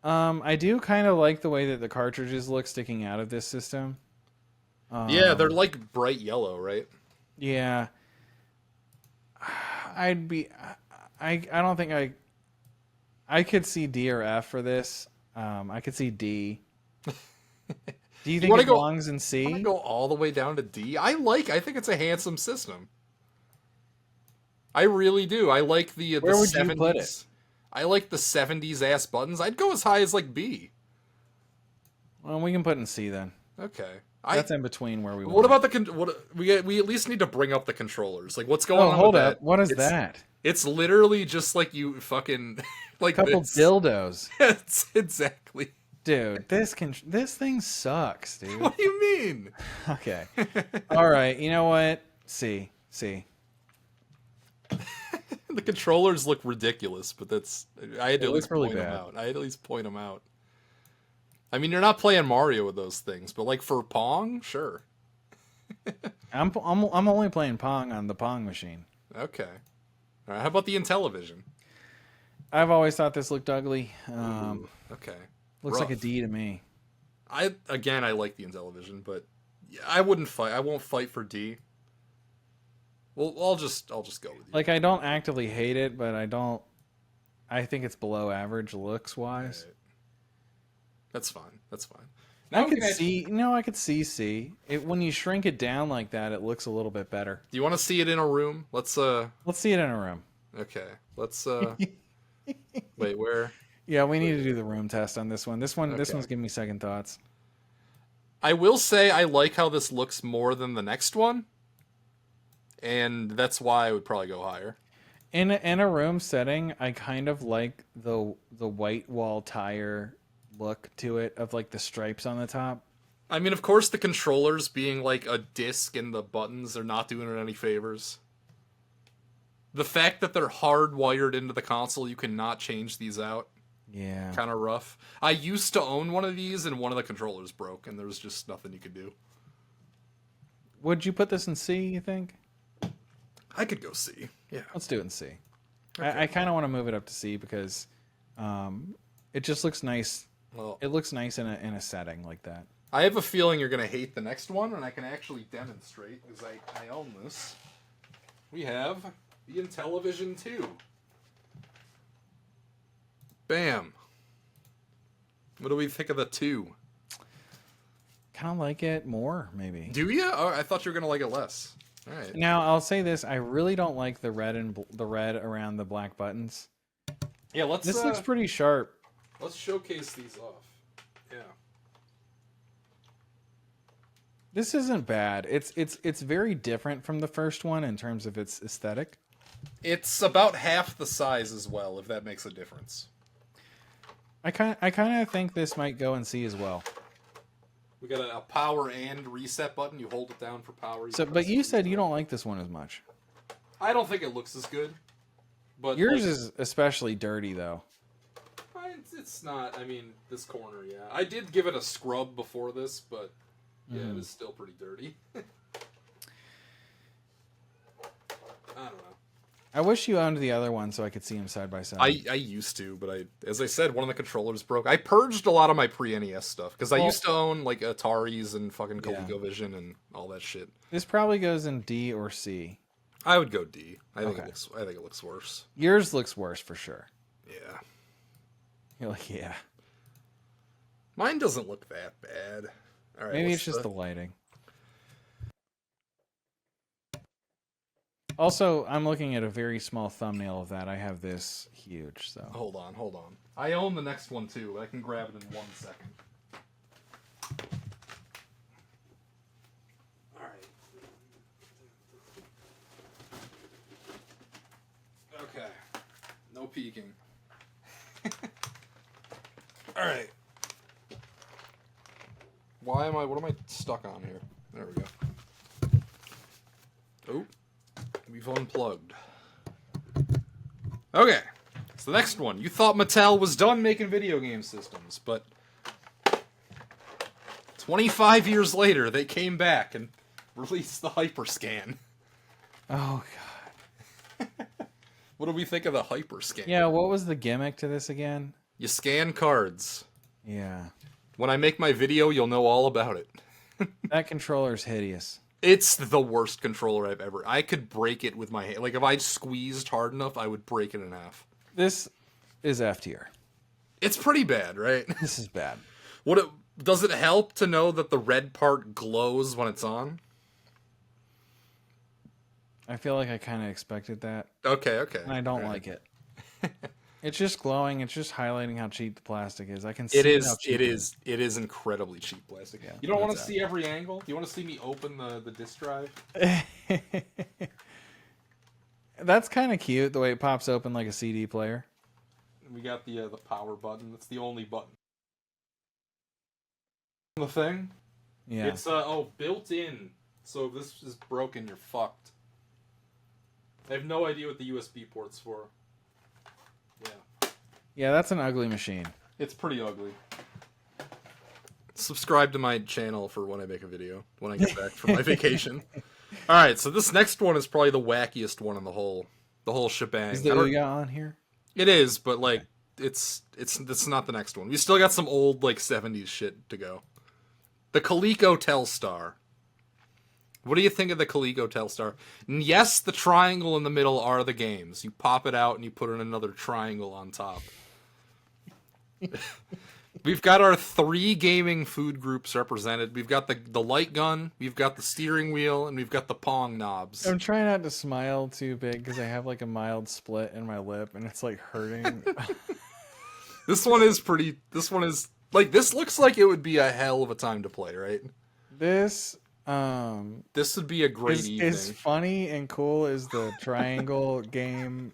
I do kind of like the way that the cartridges look sticking out of this system. Yeah, they're like bright yellow, right? Yeah. I don't think I could see D or F for this. I could see D. Do you think it belongs in C? I want to go all the way down to D. I think it's a handsome system. I really do. I like the 70s. You put it? I like the 70s ass buttons. I'd go as high as like B. Well, we can put in C then. Okay. That's in between where we want. What about we at least need to bring up the controllers. Like what's going on hold with up. that? What is that? It's literally just like you fucking like couple dildos. It's exactly. Dude, this thing sucks, dude. What do you mean? Okay. All right. You know what? C. The controllers look ridiculous, but I had to at least really point them out. I had to at least point them out. I mean, you're not playing Mario with those things, but like for Pong, sure. I'm only playing Pong on the Pong machine. Okay. All right. How about the Intellivision? I've always thought this looked ugly. Okay. Looks like a D to me. I like the Intellivision, but I wouldn't fight. I won't fight for D. Well, I'll just go with you. Like I don't actively hate it, but I think it's below average looks wise. Right. That's fine. Now I could see C. When you shrink it down like that, it looks a little bit better. Do you want to see it in a room? Let's see it in a room. Okay. Let's Wait, where? Yeah, we need to do the room test on this one. This one's giving me second thoughts. I will say I like how this looks more than the next one, and that's why I would probably go higher. In a room setting, I kind of like the white wall tire look to it of like the stripes on the top. I mean, of course, the controllers being like a disc and the buttons are not doing it any favors. The fact that they're hardwired into the console, you cannot change these out. Yeah. Kind of rough. I used to own one of these, and one of the controllers broke, and there was just nothing you could do. Would you put this in C, you think? I could go C. Yeah. Let's do it in C. Okay. I kind of want to move it up to C because it just looks nice. Well, it looks nice in a setting like that. I have a feeling you're going to hate the next one, and I can actually demonstrate, because I own this. We have the Intellivision 2. Bam. What do we think of the 2? Kind of like it more, maybe. Do you? Oh, I thought you were going to like it less. All right. Now, I'll say this. I really don't like the red around the black buttons. Yeah, This looks pretty sharp. Let's showcase these off. Yeah. This isn't bad. It's very different from the first one in terms of its aesthetic. It's about half the size as well, if that makes a difference. I kind of think this might go in C as well. We got a power and reset button. You hold it down for power. But you said you don't like this one as much. I don't think it looks as good. But yours is especially dirty, though. It's not. I mean, this corner, yeah. I did give it a scrub before this, but yeah, it is still pretty dirty. I don't know. I wish you owned the other one so I could see them side by side. I used to, but as I said, one of the controllers broke. I purged a lot of my pre-NES stuff, because I used to own, like, Ataris and fucking ColecoVision and all that shit. This probably goes in D or C. I would go D. I think it looks worse. Yours looks worse for sure. Yeah. You're like, yeah. Mine doesn't look that bad. All right. Maybe it's just the lighting. Also, I'm looking at a very small thumbnail of that. I have this huge, so. Hold on. I own the next one too, but I can grab it in 1 second. Alright. Okay. No peeking. Alright. What am I stuck on here? There we go. Oh. We've unplugged. Okay, so the next one. You thought Mattel was done making video game systems, but 25 years later, they came back and released the Hyperscan. Oh, God. What do we think of the Hyperscan? Yeah, what was the gimmick to this again? You scan cards. Yeah. When I make my video, you'll know all about it. That controller's hideous. It's the worst controller I've ever... I could break it with my hand. Like, if I squeezed hard enough, I would break it in half. This is F tier. It's pretty bad, right? This is bad. Does it help to know that the red part glows when it's on? I feel like I kind of expected that. Okay. And I don't like it. It's just glowing. It's just highlighting how cheap the plastic is. I can see it is. How cheap it is. It is incredibly cheap plastic. Yeah, you don't want to see every angle. You want to see me open the disk drive. That's kind of cute. The way it pops open like a CD player. We got the power button. That's the only button. The thing. Yeah. It's built in. So if this is broken, you're fucked. I have no idea what the USB port's for. Yeah. Yeah, that's an ugly machine. It's pretty ugly. Subscribe to my channel for when I make a video, when I get back from my vacation. Alright, so this next one is probably the wackiest one in the whole shebang. Is the Ouya on here? It is, but like it's not the next one. We still got some old like 70s shit to go. The Coleco Telstar. What do you think of the Coleco Telstar? And yes, the triangle in the middle are the games. You pop it out and you put in another triangle on top. We've got our 3 gaming food groups represented. We've got the light gun, we've got the steering wheel, and we've got the Pong knobs. I'm trying not to smile too big because I have like a mild split in my lip and it's like hurting. This one is like, this looks like it would be a hell of a time to play, right? This would be a great evening. As funny and cool as the triangle game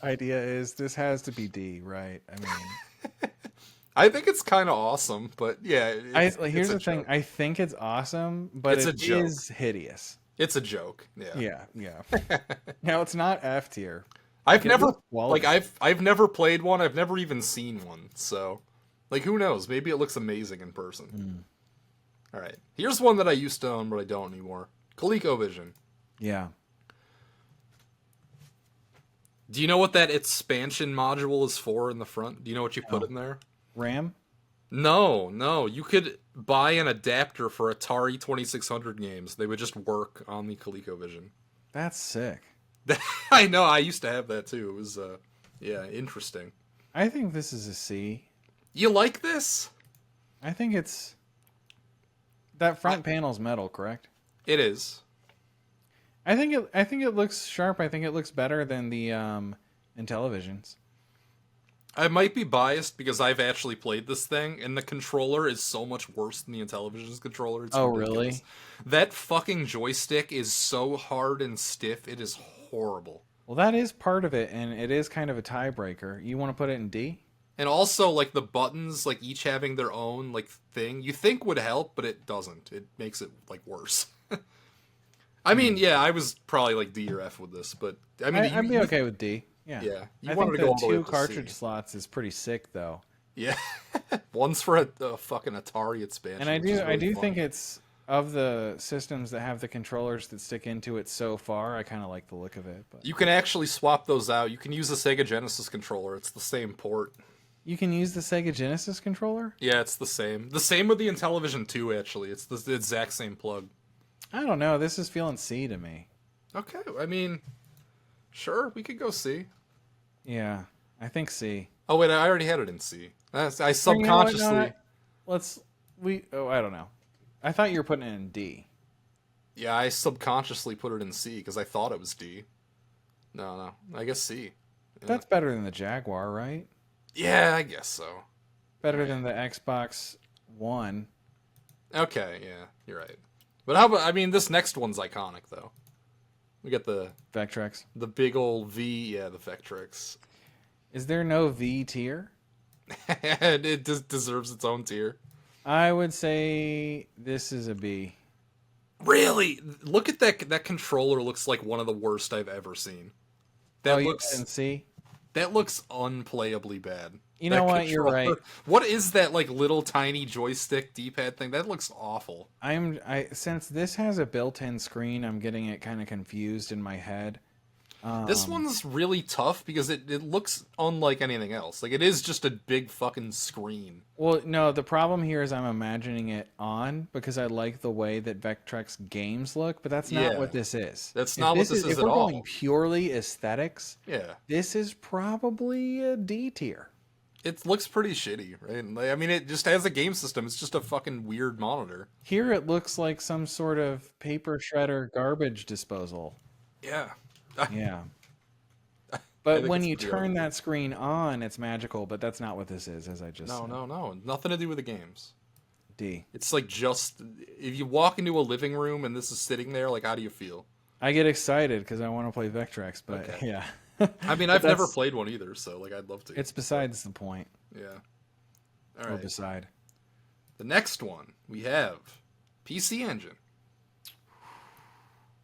idea is, this has to be D, right? I mean, I think it's kind of awesome, but yeah. Here's the thing. I think it's awesome, but it is hideous. It's a joke. Yeah. Now it's not F tier. I've never played one. I've never even seen one. So, like, who knows? Maybe it looks amazing in person. All right. Here's one that I used to own, but I don't anymore. ColecoVision. Yeah. Do you know what that expansion module is for in the front? Do you know what you put in there? RAM? No. You could buy an adapter for Atari 2600 games. They would just work on the ColecoVision. That's sick. I know. I used to have that too. It was, interesting. I think this is a C. You like this? I think it's... That front panel's metal, correct? It is. I think it looks sharp. I think it looks better than the Intellivisions. I might be biased because I've actually played this thing, and the controller is so much worse than the Intellivision's controller. It's ridiculous. Really? That fucking joystick is so hard and stiff. It is horrible. Well, that is part of it, and it is kind of a tiebreaker. You want to put it in D? And also, like, the buttons, like, each having their own, like, thing, you think would help, but it doesn't. It makes it, like, worse. I mean, yeah, I was probably, like, D or F with this, but, I mean... I'd be okay with D. Yeah. You I wanted think to go all the way two up to cartridge C. slots is pretty sick, though. Yeah. One's for a fucking Atari expansion. And I do think it's... Of the systems that have the controllers that stick into it so far, I kind of like the look of it. But you can actually swap those out. You can use the Sega Genesis controller. It's the same port. You can use the Sega Genesis controller? Yeah, it's the same. The same with the Intellivision 2, actually. It's the exact same plug. I don't know. This is feeling C to me. Okay, I mean, sure, we could go C. Yeah, I think C. Oh, wait, I already had it in C. I subconsciously... I don't know. I thought you were putting it in D. Yeah, I subconsciously put it in C because I thought it was D. No, I guess C. Yeah. That's better than the Jaguar, right? Yeah, I guess so. Better than the Xbox One. Okay, yeah, you're right. But how about, I mean, this next one's iconic, though. We got the... Vectrex. The big old V, yeah, the Vectrex. Is there no V tier? It deserves its own tier. I would say this is a B. Really? Look at that. That controller looks like one of the worst I've ever seen. That looks... And C? That looks unplayably bad. You know what? You're right. What is that, like, little tiny joystick D-pad thing? That looks awful. Since this has a built-in screen, I'm getting it kind of confused in my head. This one's really tough because it looks unlike anything else. Like, it is just a big fucking screen. Well, no, the problem here is I'm imagining it on because I like the way that Vectrex games look, but that's not what this is. That's not what this is at all. If we're going purely aesthetics, this is probably a D tier. It looks pretty shitty, right? I mean, it just has a game system. It's just a fucking weird monitor. Here it looks like some sort of paper shredder garbage disposal. Yeah. Yeah. But when you turn that screen on, it's magical, but that's not what this is, as I just said. No. Nothing to do with the games. D. It's like just... If you walk into a living room and this is sitting there, like, how do you feel? I get excited because I want to play Vectrex, but yeah. I mean, I've never played one either, so, like, I'd love to. It's besides the point. Yeah. All right. Or beside. The next one, we have PC Engine.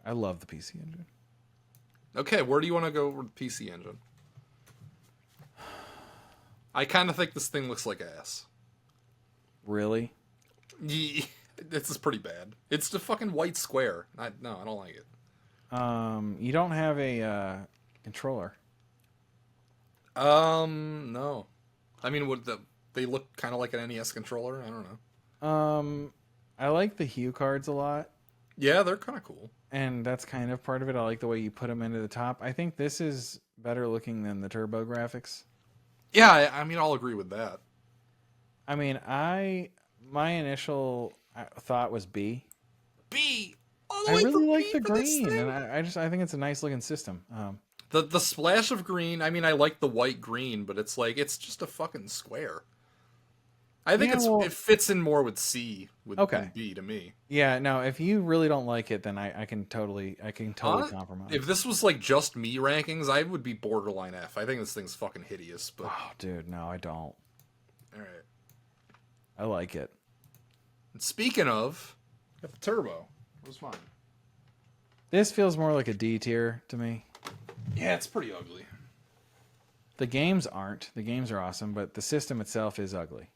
I love the PC Engine. Okay, where do you want to go with PC Engine? I kind of think this thing looks like ass. Really? Yeah, this is pretty bad. It's the fucking white square. I don't like it. You don't have a controller. No. I mean, they look kind of like an NES controller? I don't know. I like the hue cards a lot. Yeah, they're kind of cool. And that's kind of part of it. I like the way you put them into the top. I think this is better looking than the Turbo Graphics. Yeah, I mean, I'll agree with that. I mean, my initial thought was B. B. All the I way really from like B the for this green, thing? and I think it's a nice looking system. The splash of green. I mean, I like the white green, but it's like it's just a fucking square. I think Yeah, well, it fits in more with C than okay. B to me. Yeah, no, if you really don't like it, then I can totally compromise. If this was like just me rankings, I would be borderline F. I think this thing's fucking hideous. But Oh, dude, no, I don't. all right. I like it. And speaking of, got the turbo. It was fine. This feels more like a D tier to me. Yeah, it's pretty ugly. The games aren't. The games are awesome, but the system itself is ugly.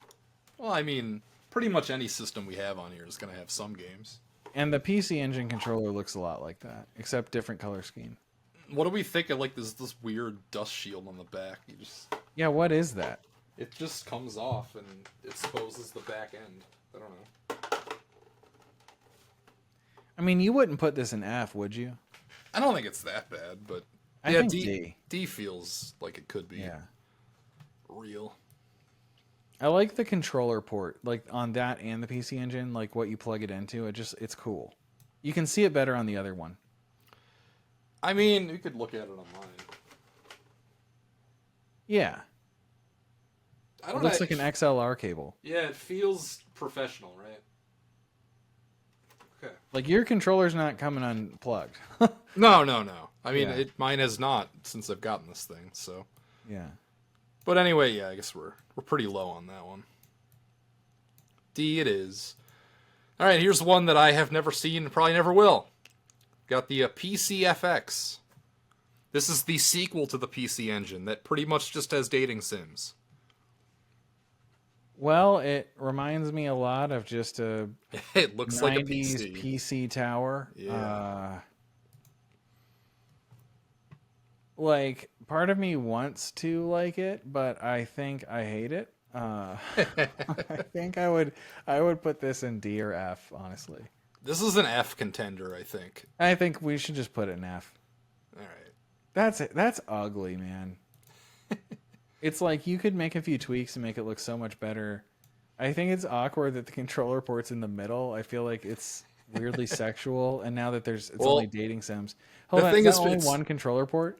Well, I mean, pretty much any system we have on here is going to have some games. And the PC Engine controller looks a lot like that, except different color scheme. What do we think of like this weird dust shield on the back? Yeah, what is that? It just comes off and exposes the back end. I don't know. I mean, you wouldn't put this in F, would you? I don't think it's that bad, but I yeah, think D. D feels like it could be. Yeah. Real. I like the controller port, like on that and the PC Engine, like what you plug it into. It's cool. You can see it better on the other one. I mean, you could look at it online. Yeah. I don't It looks like an XLR cable. Yeah, it feels professional, right? Okay. Like your controller's not coming unplugged. No. I mean, Yeah. mine has not since I've gotten this thing. So, Yeah. but anyway, yeah, I guess we're pretty low on that one. D it is. All right, here's one that I have never seen and probably never will. Got the PCFX. This is the sequel to the PC Engine that pretty much just has dating sims. Well, it reminds me a lot of just a It looks 90s like a PC. PC tower. Yeah. Like part of me wants to like it, but I think I hate it. I think I would put this in D or F, honestly. This is an F contender, I think. I think we should just put it in F. All right. That's ugly, man. It's like you could make a few tweaks and make it look so much better. I think it's awkward that the controller port's in the middle. I feel like it's weirdly sexual, and now that it's only dating sims. Hold on, is that only one controller port?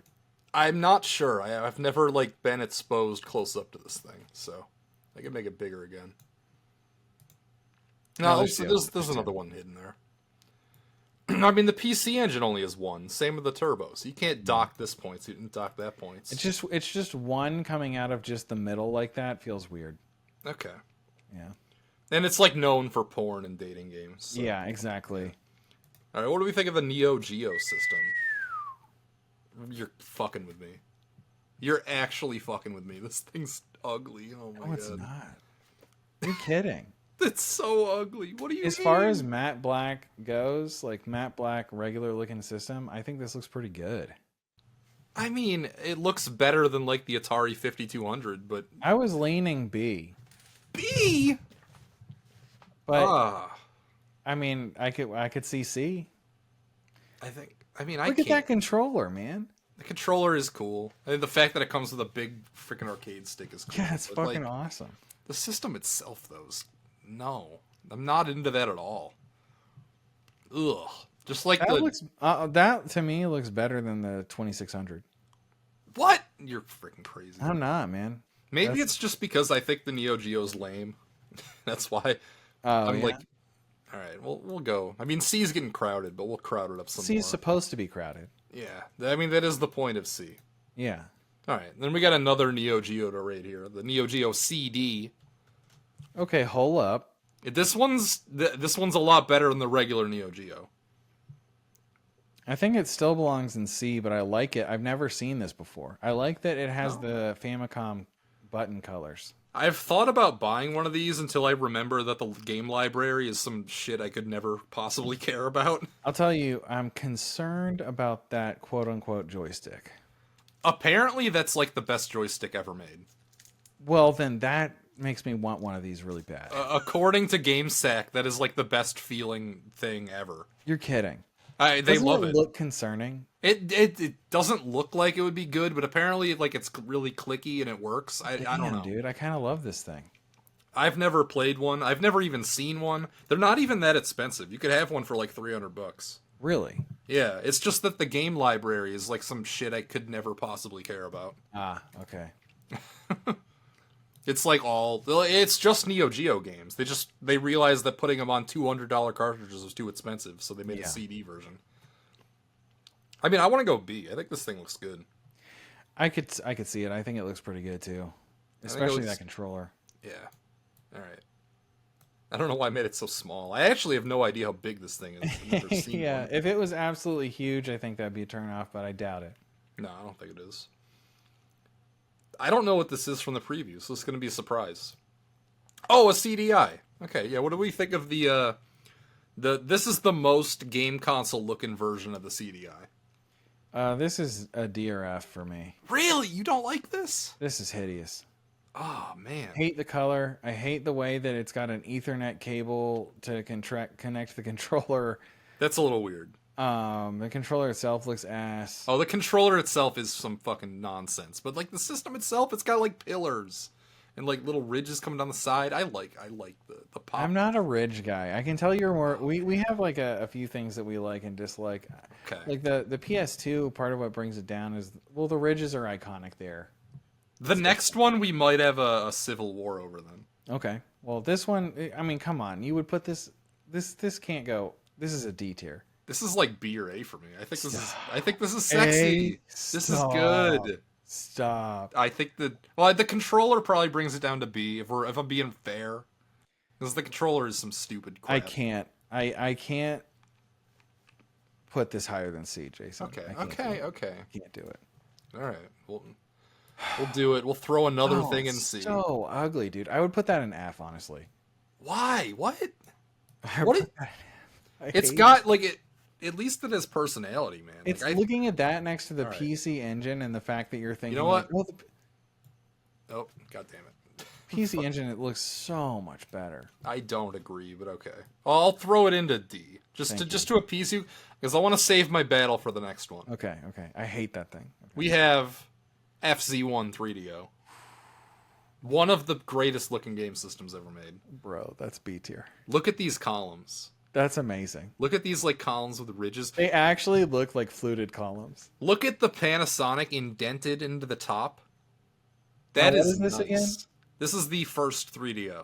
I'm not sure. I've never like been exposed close up to this thing, so I can make it bigger again. No, there's another one hidden there. I mean, the PC Engine only has one. Same with the turbo, so you can't dock this point. So you didn't dock that point. It's just one coming out of just the middle like that feels weird. Okay. Yeah. And it's like known for porn and dating games. So. Yeah, exactly. All right, what do we think of the Neo Geo system? You're fucking with me. You're actually fucking with me. This thing's ugly. Oh my god. No, it's not. You're kidding. It's so ugly. What do you mean? As far as matte black goes, like matte black regular looking system, I think this looks pretty good. I mean, it looks better than like the Atari 5200, but I was leaning B. B. But I mean, I could see C. Look at that controller, man. The controller is cool. I think the fact that it comes with a big freaking arcade stick is cool. Yeah, it's fucking awesome. The system itself, though, no, I'm not into that at all. Ugh. Just like that to me looks better than the 2600. What? You're freaking crazy. I'm not, man. Maybe it's just because I think the Neo Geo's lame. That's why I'm like, all right, we'll go. I mean, C's getting crowded, but we'll crowd it up some more. C's supposed to be crowded. Yeah, I mean that is the point of C. Yeah. All right, then we got another Neo Geo to rate here. The Neo Geo CD. Okay, hold up. This one's a lot better than the regular Neo Geo. I think it still belongs in C, but I like it. I've never seen this before. I like that it has the Famicom button colors. I've thought about buying one of these until I remember that the game library is some shit I could never possibly care about. I'll tell you, I'm concerned about that quote-unquote joystick. Apparently, that's like the best joystick ever made. Well, then that makes me want one of these really bad. According to GameSack, that is like the best feeling thing ever. You're kidding. They love it. Look concerning. It doesn't look like it would be good, but apparently like it's really clicky and it works. I don't know, dude. I kind of love this thing. I've never played one. I've never even seen one. They're not even that expensive. You could have one for like $300. Really? Yeah, it's just that the game library is like some shit I could never possibly care about. Ah, okay. It's like it's just Neo Geo games. They realized that putting them on $200 cartridges was too expensive, so they made a CD version. I mean, I want to go B. I think this thing looks good. I could see it. I think it looks pretty good too, especially that controller. Yeah. All right. I don't know why I made it so small. I actually have no idea how big this thing is. I've never seen Yeah, one. if it was absolutely huge, I think that'd be a turn off, but I doubt it. No, I don't think it is. I don't know what this is from the preview, so it's going to be a surprise. Oh, a CDI. Okay, yeah. What do we think of the? This is the most game console looking version of the CDI. This is a DRF for me. Really, you don't like this? This is hideous. Oh man, hate the color. I hate the way that it's got an Ethernet cable to connect the controller. That's a little weird. The controller itself looks ass. Oh, the controller itself is some fucking nonsense. But like the system itself, it's got like pillars and like little ridges coming down the side. I like the pop. I'm not a ridge guy. I can tell you're more. We have like a few things that we like and dislike. Okay. Like the PS2, part of what brings it down is the ridges are iconic there. The next one we might have a civil war over then. Okay. Well, this one, I mean, come on. You would put this can't go. This is a D tier. This is like B or A for me. I think this is sexy. This is good. Stop. I think the controller probably brings it down to B if I'm being fair. Because the controller is some stupid crap. I can't put this higher than C, Jason. Okay. I can't do it. All right. We'll do it. We'll throw another thing in C. So ugly, dude. I would put that in F, honestly. Why? What? What? It's got like it. At least it has personality, man. It's like, looking at that next to the PC engine and the fact that you're thinking, you know what? Like, oh, god damn it. PC engine, it looks so much better. I don't agree, but okay. I'll throw it into D. Just to appease you, because I want to save my battle for the next one. Okay. I hate that thing. Okay. We have FZ1 3DO. One of the greatest looking game systems ever made. Bro, that's B tier. Look at these columns. That's amazing. Look at these like columns with ridges. They actually look like fluted columns. Look at the Panasonic indented into the top. That is this nice. again? This is the first 3DO.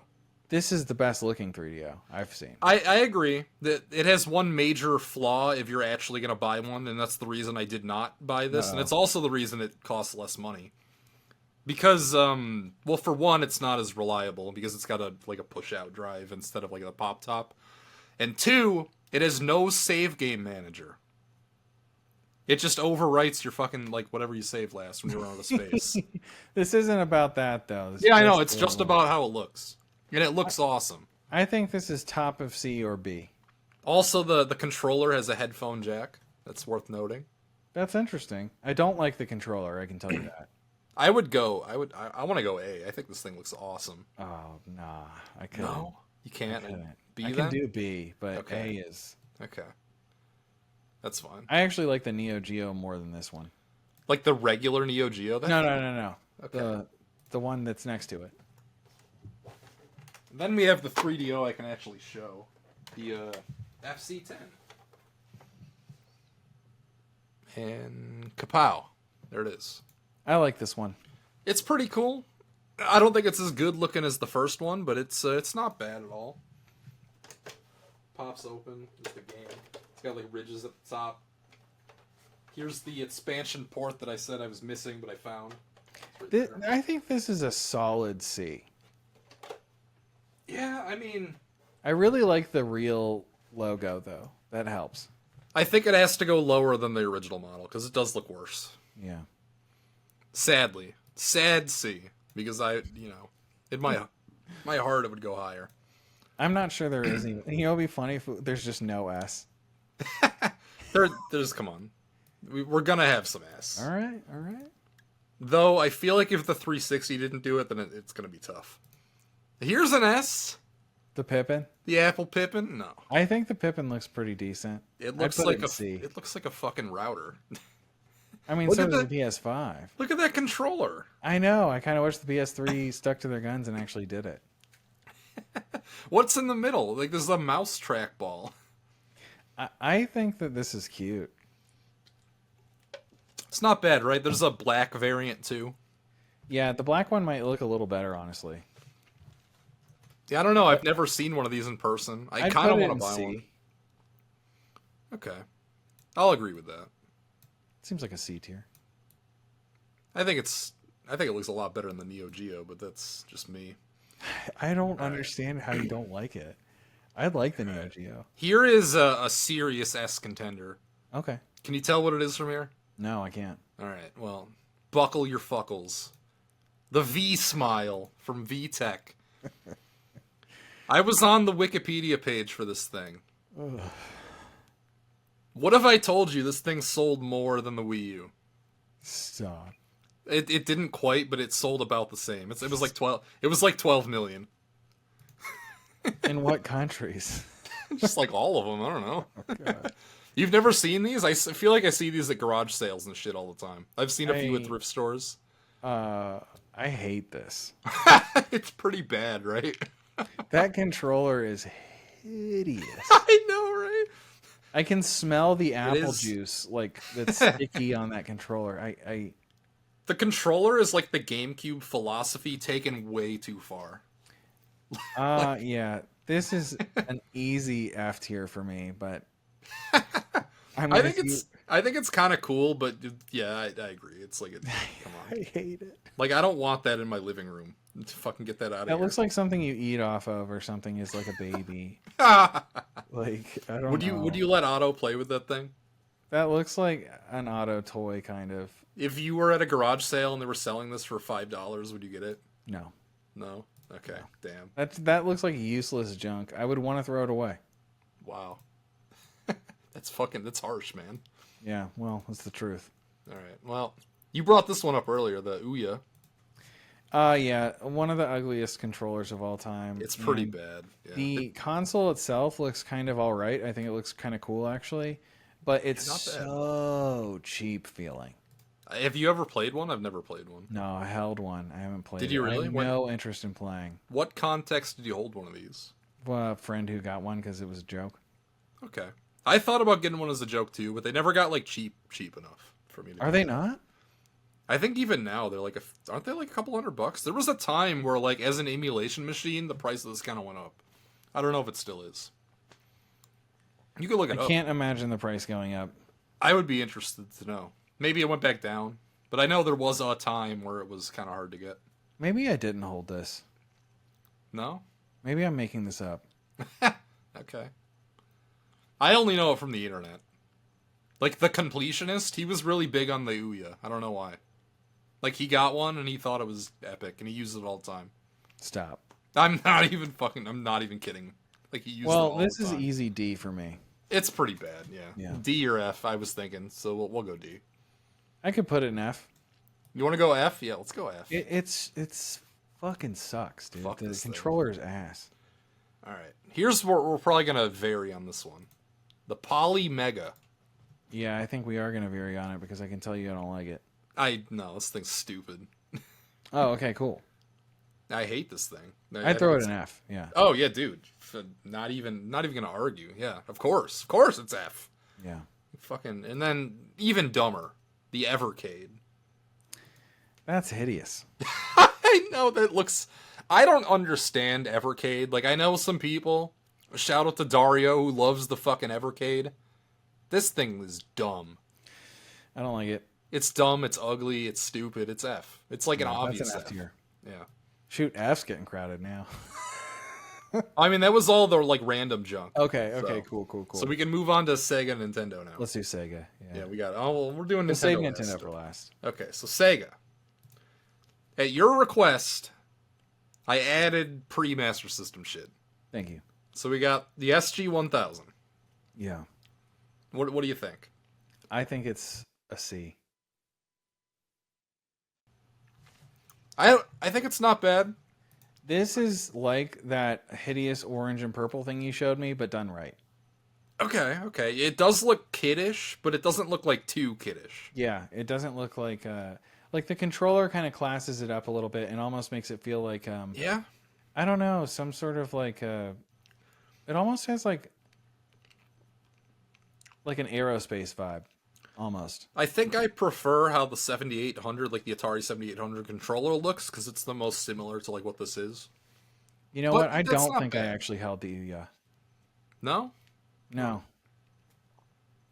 This is the best looking 3DO I've seen. I agree that it has one major flaw if you're actually going to buy one, and that's the reason I did not buy this, and it's also the reason it costs less money. Because, well, for one, it's not as reliable because it's got a push-out drive instead of like a pop-top. And two, it has no save game manager. It just overwrites your fucking, like, whatever you saved last when you were out of space. This isn't about that, though. I know. It's just about how it looks. And it looks awesome. I think this is top of C or B. Also, the controller has a headphone jack. That's worth noting. That's interesting. I don't like the controller, I can tell you that. I want to go A. I think this thing looks awesome. Oh, nah. I couldn't. No? You can't? B I can do B, but okay. A is... Okay. That's fine. I actually like the Neo Geo more than this one. Like the regular Neo Geo? No. Okay. The one that's next to it. Then we have the 3DO I can actually show. The FC10. And kapow. There it is. I like this one. It's pretty cool. I don't think it's as good looking as the first one, but it's not bad at all. Pops open. There's the game. It's got like ridges at the top. Here's the expansion port that I said I was missing, but I found. I think this is a solid C. Yeah, I mean... I really like the real logo, though. That helps. I think it has to go lower than the original model, because it does look worse. Yeah. Sadly. Sad C. Because in my heart it would go higher. I'm not sure there is even... You know, it'd be funny if there's just no S. There's, come on. We're gonna have some S. All right. Though, I feel like if the 360 didn't do it, then it's gonna be tough. Here's an S. The Pippin? The Apple Pippin? No. I think the Pippin looks pretty decent. It looks like it looks like a fucking router. I mean, so does the PS5. Look at that controller. I know. I kind of wish the PS3 stuck to their guns and actually did it. What's in the middle? Like, this is a mouse trackball. I think that this is cute. It's not bad, right? There's a black variant too. Yeah, the black one might look a little better, honestly. Yeah, I don't know. I've never seen one of these in person. I kind of want to buy one. Okay. I'll agree with that. Seems like a C tier. I think it looks a lot better than the Neo Geo, but that's just me. I don't understand how you don't like it. I like the Neo Geo. Here is a serious S contender. Okay. Can you tell what it is from here? No, I can't. All right. Well, buckle your fuckles. The V Smile from VTech. I was on the Wikipedia page for this thing. Ugh. What if I told you this thing sold more than the Wii U? Stop. It didn't quite, but it sold about the same. It was like 12. It was like 12 million. In what countries? Just like all of them. I don't know. Oh, God. You've never seen these? I feel like I see these at garage sales and shit all the time. I've seen a few at thrift stores. I hate this. It's pretty bad, right? That controller is hideous. I know, right? I can smell the apple juice like that's sticky on that controller. The controller is like the GameCube philosophy taken way too far. Yeah. This is an easy F tier for me, but I think it's kind of cool, but yeah, I agree. It's like, come on. I hate it. Like, I don't want that in my living room. Fucking get that out of here. That looks like something you eat off of or something is like a baby. Like, I don't know. Would you let Otto play with that thing? That looks like an Otto toy, kind of. If you were at a garage sale and they were selling this for $5, would you get it? No. No? Okay, damn. That looks like useless junk. I would want to throw it away. Wow. That's harsh, man. Yeah, well, that's the truth. All right. Well, you brought this one up earlier, the Ouya. Yeah, one of the ugliest controllers of all time. It's pretty bad. Yeah. The console itself looks kind of all right. I think it looks kind of cool, actually. But it's so cheap feeling. Have you ever played one? I've never played one. No, I held one. I haven't played it. Did you really? I have no interest in playing. What context did you hold one of these? Well, a friend who got one because it was a joke. Okay. I thought about getting one as a joke, too, but they never got, like, cheap enough for me to Are they not? I think even now they're like aren't they like a couple $100? There was a time where like as an emulation machine the price of this kind of went up. I don't know if it still is. You could look it up. I can't imagine the price going up. I would be interested to know. Maybe it went back down, but I know there was a time where it was kind of hard to get. Maybe I didn't hold this. No? Maybe I'm making this up. Okay. I only know it from the internet. Like the completionist, he was really big on the Ouya. I don't know why. Like, he got one, and he thought it was epic, and he used it all the time. Stop. I'm not even kidding. Like, he used it all the time. Well, this is easy D for me. It's pretty bad, yeah. D or F, I was thinking, so we'll go D. I could put it in F. You want to go F? Yeah, let's go F. It's fucking sucks, dude. Fuck the controller's ass. All right. Here's where we're probably going to vary on this one. The Poly Mega. Yeah, I think we are going to vary on it because I can tell you I don't like it. No, this thing's stupid. Oh, okay, cool. I hate this thing. I'd throw it an F, yeah. Oh, yeah, dude. Not even going to argue. Yeah, of course it's F. Yeah. Fucking, and then even dumber, the Evercade. That's hideous. I know that looks... I don't understand Evercade. Like, I know some people. Shout out to Dario who loves the fucking Evercade. This thing is dumb. I don't like it. It's dumb, it's ugly, it's stupid, it's F. It's like an obvious that's an F tier. Yeah. Shoot, F's getting crowded now. I mean, that was all the like random junk. Okay, cool. So we can move on to Sega and Nintendo now. Let's do Sega. Yeah, we got. We're doing Nintendo. We'll save Nintendo for last. Okay, so Sega. At your request, I added pre-Master System shit. Thank you. So we got the SG-1000. Yeah. What do you think? I think it's a C. I think it's not bad. This is like that hideous orange and purple thing you showed me, but done right. Okay. It does look kiddish, but it doesn't look like too kiddish. Yeah, it doesn't look like the controller kind of classes it up a little bit and almost makes it feel like yeah. I don't know, some sort of like it almost has like an aerospace vibe, almost. I think I prefer how the 7800, like the Atari 7800 controller looks, because it's the most similar to like what this is. You know But what? I don't think bad. I actually held the Ouya. No? No.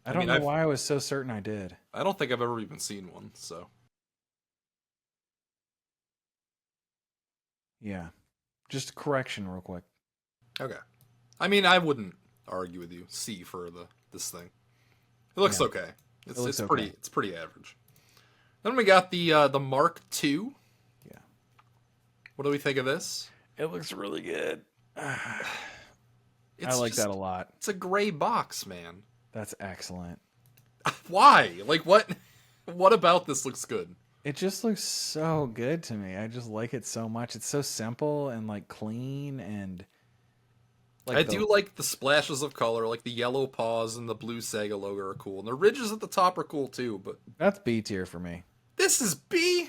I don't know why I was so certain I did. I don't think I've ever even seen one, so. Yeah. Just a correction real quick. Okay. I mean, I wouldn't argue with you. C for this thing. It looks okay. It's okay. pretty average. Then we got the Mark II. Yeah. What do we think of this? It looks really good. I like that a lot. It's a gray box, man. That's excellent. Why? Like what? What about this looks good? It just looks so good to me. I just like it so much. It's so simple and like clean and like I do like the splashes of color, like the yellow paws and the blue Sega logo are cool. And the ridges at the top are cool too, but that's B tier for me. This is B?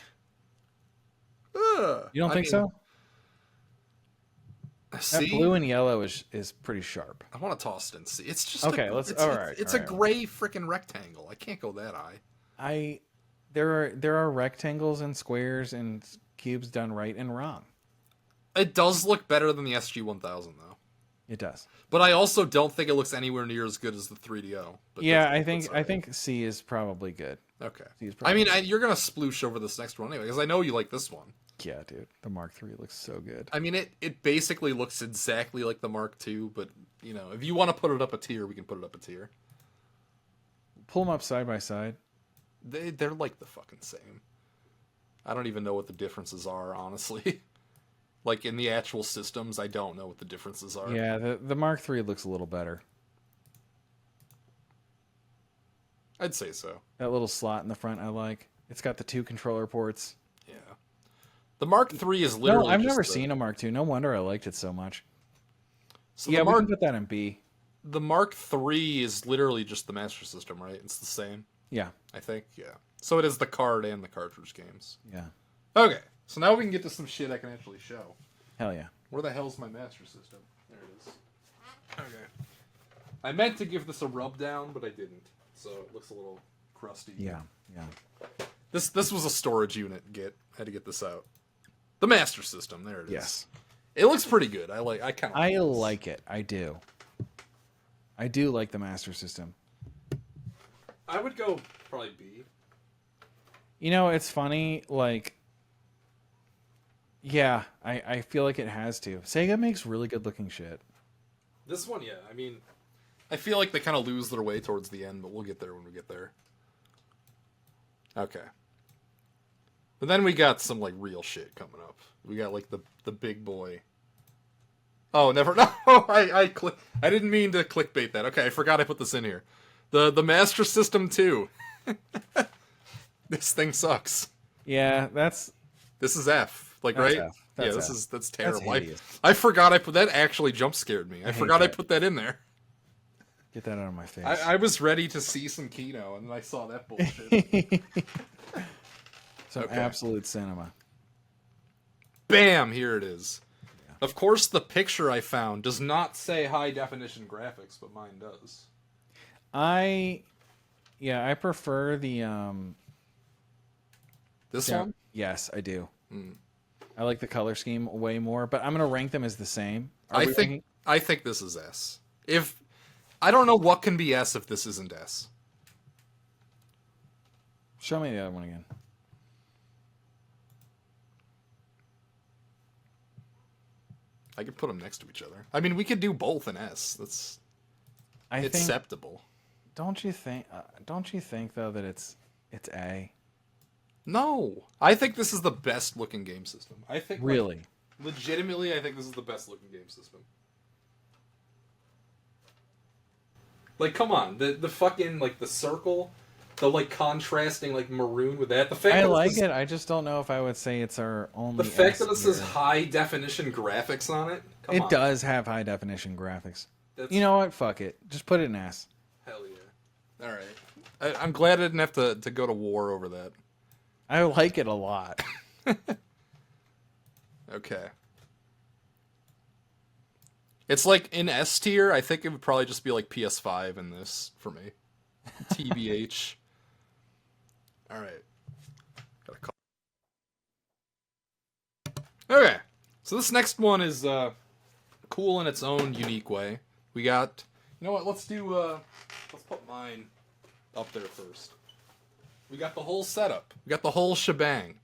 Ugh. You don't think so? See? That blue and yellow is pretty sharp. I want to toss it and see. It's just okay. It's a gray freaking rectangle. I can't go that high. There are rectangles and squares and cubes done right and wrong. It does look better than the SG-1000 though. It does. But I also don't think it looks anywhere near as good as the 3DO. But yeah, I think C is probably good. Okay. C is probably good. You're gonna sploosh over this next one anyway because I know you like this one. Yeah, dude. The Mark III looks so good. I mean, it basically looks exactly like the Mark II, but, you know, if you want to put it up a tier, we can put it up a tier. Pull them up side by side. They're like the fucking same. I don't even know what the differences are, honestly. Like, in the actual systems, I don't know what the differences are. Yeah, the Mark III looks a little better. I'd say so. That little slot in the front I like. It's got the 2 controller ports. Yeah. The Mark III is literally. No, I've never seen a Mark II. No wonder I liked it so much. So yeah, we can put that in B. The Mark III is literally just the Master System, right? It's the same. Yeah. I think, yeah. So it is the card and the cartridge games. Yeah. Okay, so now we can get to some shit I can actually show. Hell yeah. Where the hell's my Master System? There it is. Okay. I meant to give this a rub down, but I didn't. So it looks a little crusty. Yeah, yeah. This was a storage unit. I had to get this out. The Master System. There it is. Yes. It looks pretty good. I like it. I do. I do like the Master System. I would go probably B. You know, it's funny, like, yeah, I feel like it has to. Sega makes really good looking shit. This one, yeah. I mean, I feel like they kind of lose their way towards the end, but we'll get there when we get there. Okay. But then we got some, like, real shit coming up. We got, like, the big boy. Oh, never. No, I didn't mean to clickbait that. Okay, I forgot I put this in here. The Master System 2. This thing sucks. Yeah, This is F. Like, right? F. Yeah, that's terrible. That's I forgot I put that. Actually jump scared me. I forgot I put that in there. Get that out of my face. I was ready to see some Kino, and then I saw that bullshit. Some absolute cinema. Bam! Here it is. Yeah. Of course, the picture I found does not say high definition graphics, but mine does. I prefer the This one? Yes, I do. I like the color scheme way more, but I'm gonna rank them as the same. I think this is S. If I don't know what can be S if this isn't S. Show me the other one again. I could put them next to each other. I mean, we could do both in S. That's acceptable. Don't you think? Though that it's A? No, I think this is the best looking game system. I think really, legitimately, I think this is the best looking game system. Like, come on, the fucking like the circle, the like contrasting like maroon with that. The fact I like it. I just don't know if I would say it's our only. The fact that it says high definition graphics on it. It does have high definition graphics. You know what? Fuck it. Just put it in S. Hell yeah. All right. I'm glad I didn't have to go to war over that. I like it a lot. Okay. It's like in S tier, I think it would probably just be like PS5 in this for me. TBH. All right. Gotta call. Okay. So this next one is cool in its own unique way. We got, you know what? Let's put mine up there first. We got the whole setup. We got the whole shebang.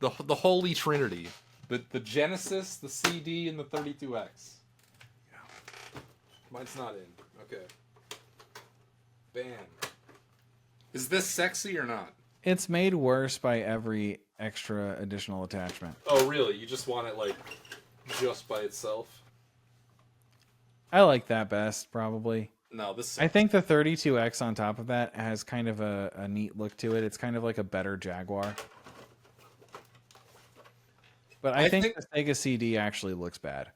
The holy trinity. The Genesis, the CD, and the 32X. Mine's not in. Okay. Bam. Is this sexy or not? It's made worse by every extra additional attachment. Oh, really? You just want it, like, just by itself? I like that best, probably. No, this. I think the 32X on top of that has kind of a neat look to it. It's kind of like a better Jaguar. But I think the Sega CD actually looks bad.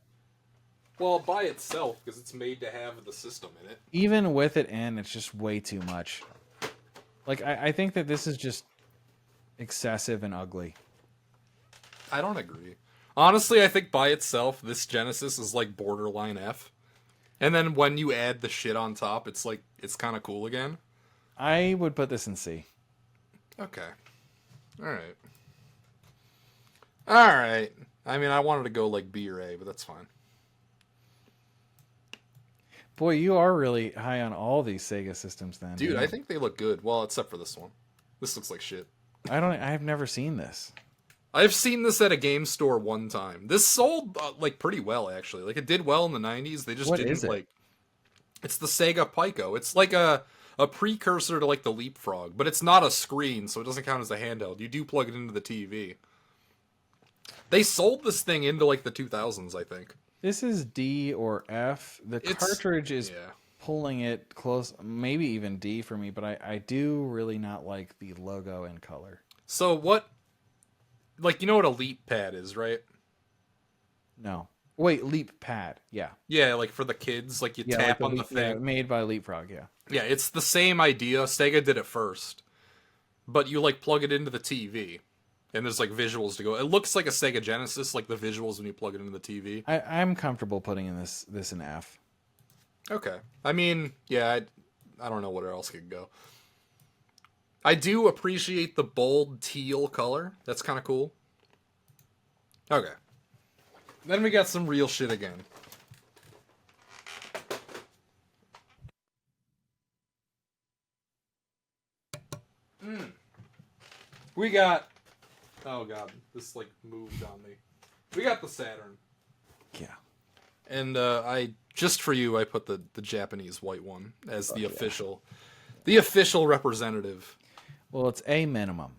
Well, by itself, because it's made to have the system in it. Even with it in, it's just way too much. Like, I think that this is just excessive and ugly. I don't agree. Honestly, I think by itself, this Genesis is like borderline F. And then when you add the shit on top, it's like, it's kind of cool again. I would put this in C. Okay. Alright. Alright. I mean, I wanted to go like B or A, but that's fine. Boy, you are really high on all these Sega systems then. Dude, I think they look good. Well, except for this one. This looks like shit. I've never seen this. I've seen this at a game store one time. This sold like pretty well actually. Like it did well in the 90s. They just didn't like. It's the Sega Pico. It's like a precursor to like the Leapfrog, but it's not a screen, so it doesn't count as a handheld. You do plug it into the TV. They sold this thing into like the 2000s, I think. This is D or F. The cartridge is pulling it close, maybe even D for me, but I do really not like the logo and color. So what, like, you know what a Leap Pad is, right? No. Wait, Leap Pad, yeah. Yeah, like for the kids, like you tap on the thing. Yeah, made by Leapfrog, yeah. Yeah, it's the same idea. Sega did it first. But you, like, plug it into the TV. And there's, like, visuals to go. It looks like a Sega Genesis, like the visuals when you plug it into the TV. I'm comfortable putting in this in F. Okay. I mean, yeah, I don't know what else could go. I do appreciate the bold teal color. That's kind of cool. Okay. Then we got some real shit again. We got... Oh god, this like moved on me. We got the Saturn. Yeah. And I just for you I put the Japanese white one as the official representative. Well, it's a minimum.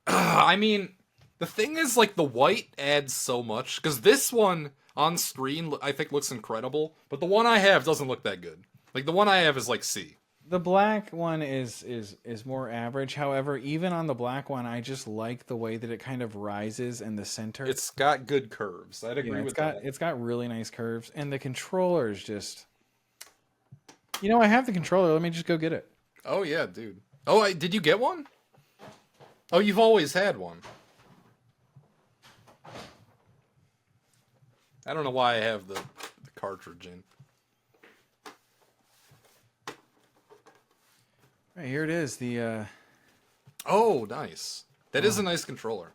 I mean, the thing is like the white adds so much cuz this one on screen I think looks incredible, but the one I have doesn't look that good. Like the one I have is like C. The black one is more average. However, even on the black one, I just like the way that it kind of rises in the center. It's got good curves. I'd agree with that. It's got really nice curves, and the controller is just. You know, I have the controller. Let me just go get it. Oh yeah, dude. Oh, did you get one? Oh, you've always had one. I don't know why I have the cartridge in. Right, here it is. The Oh, nice. That is a nice controller.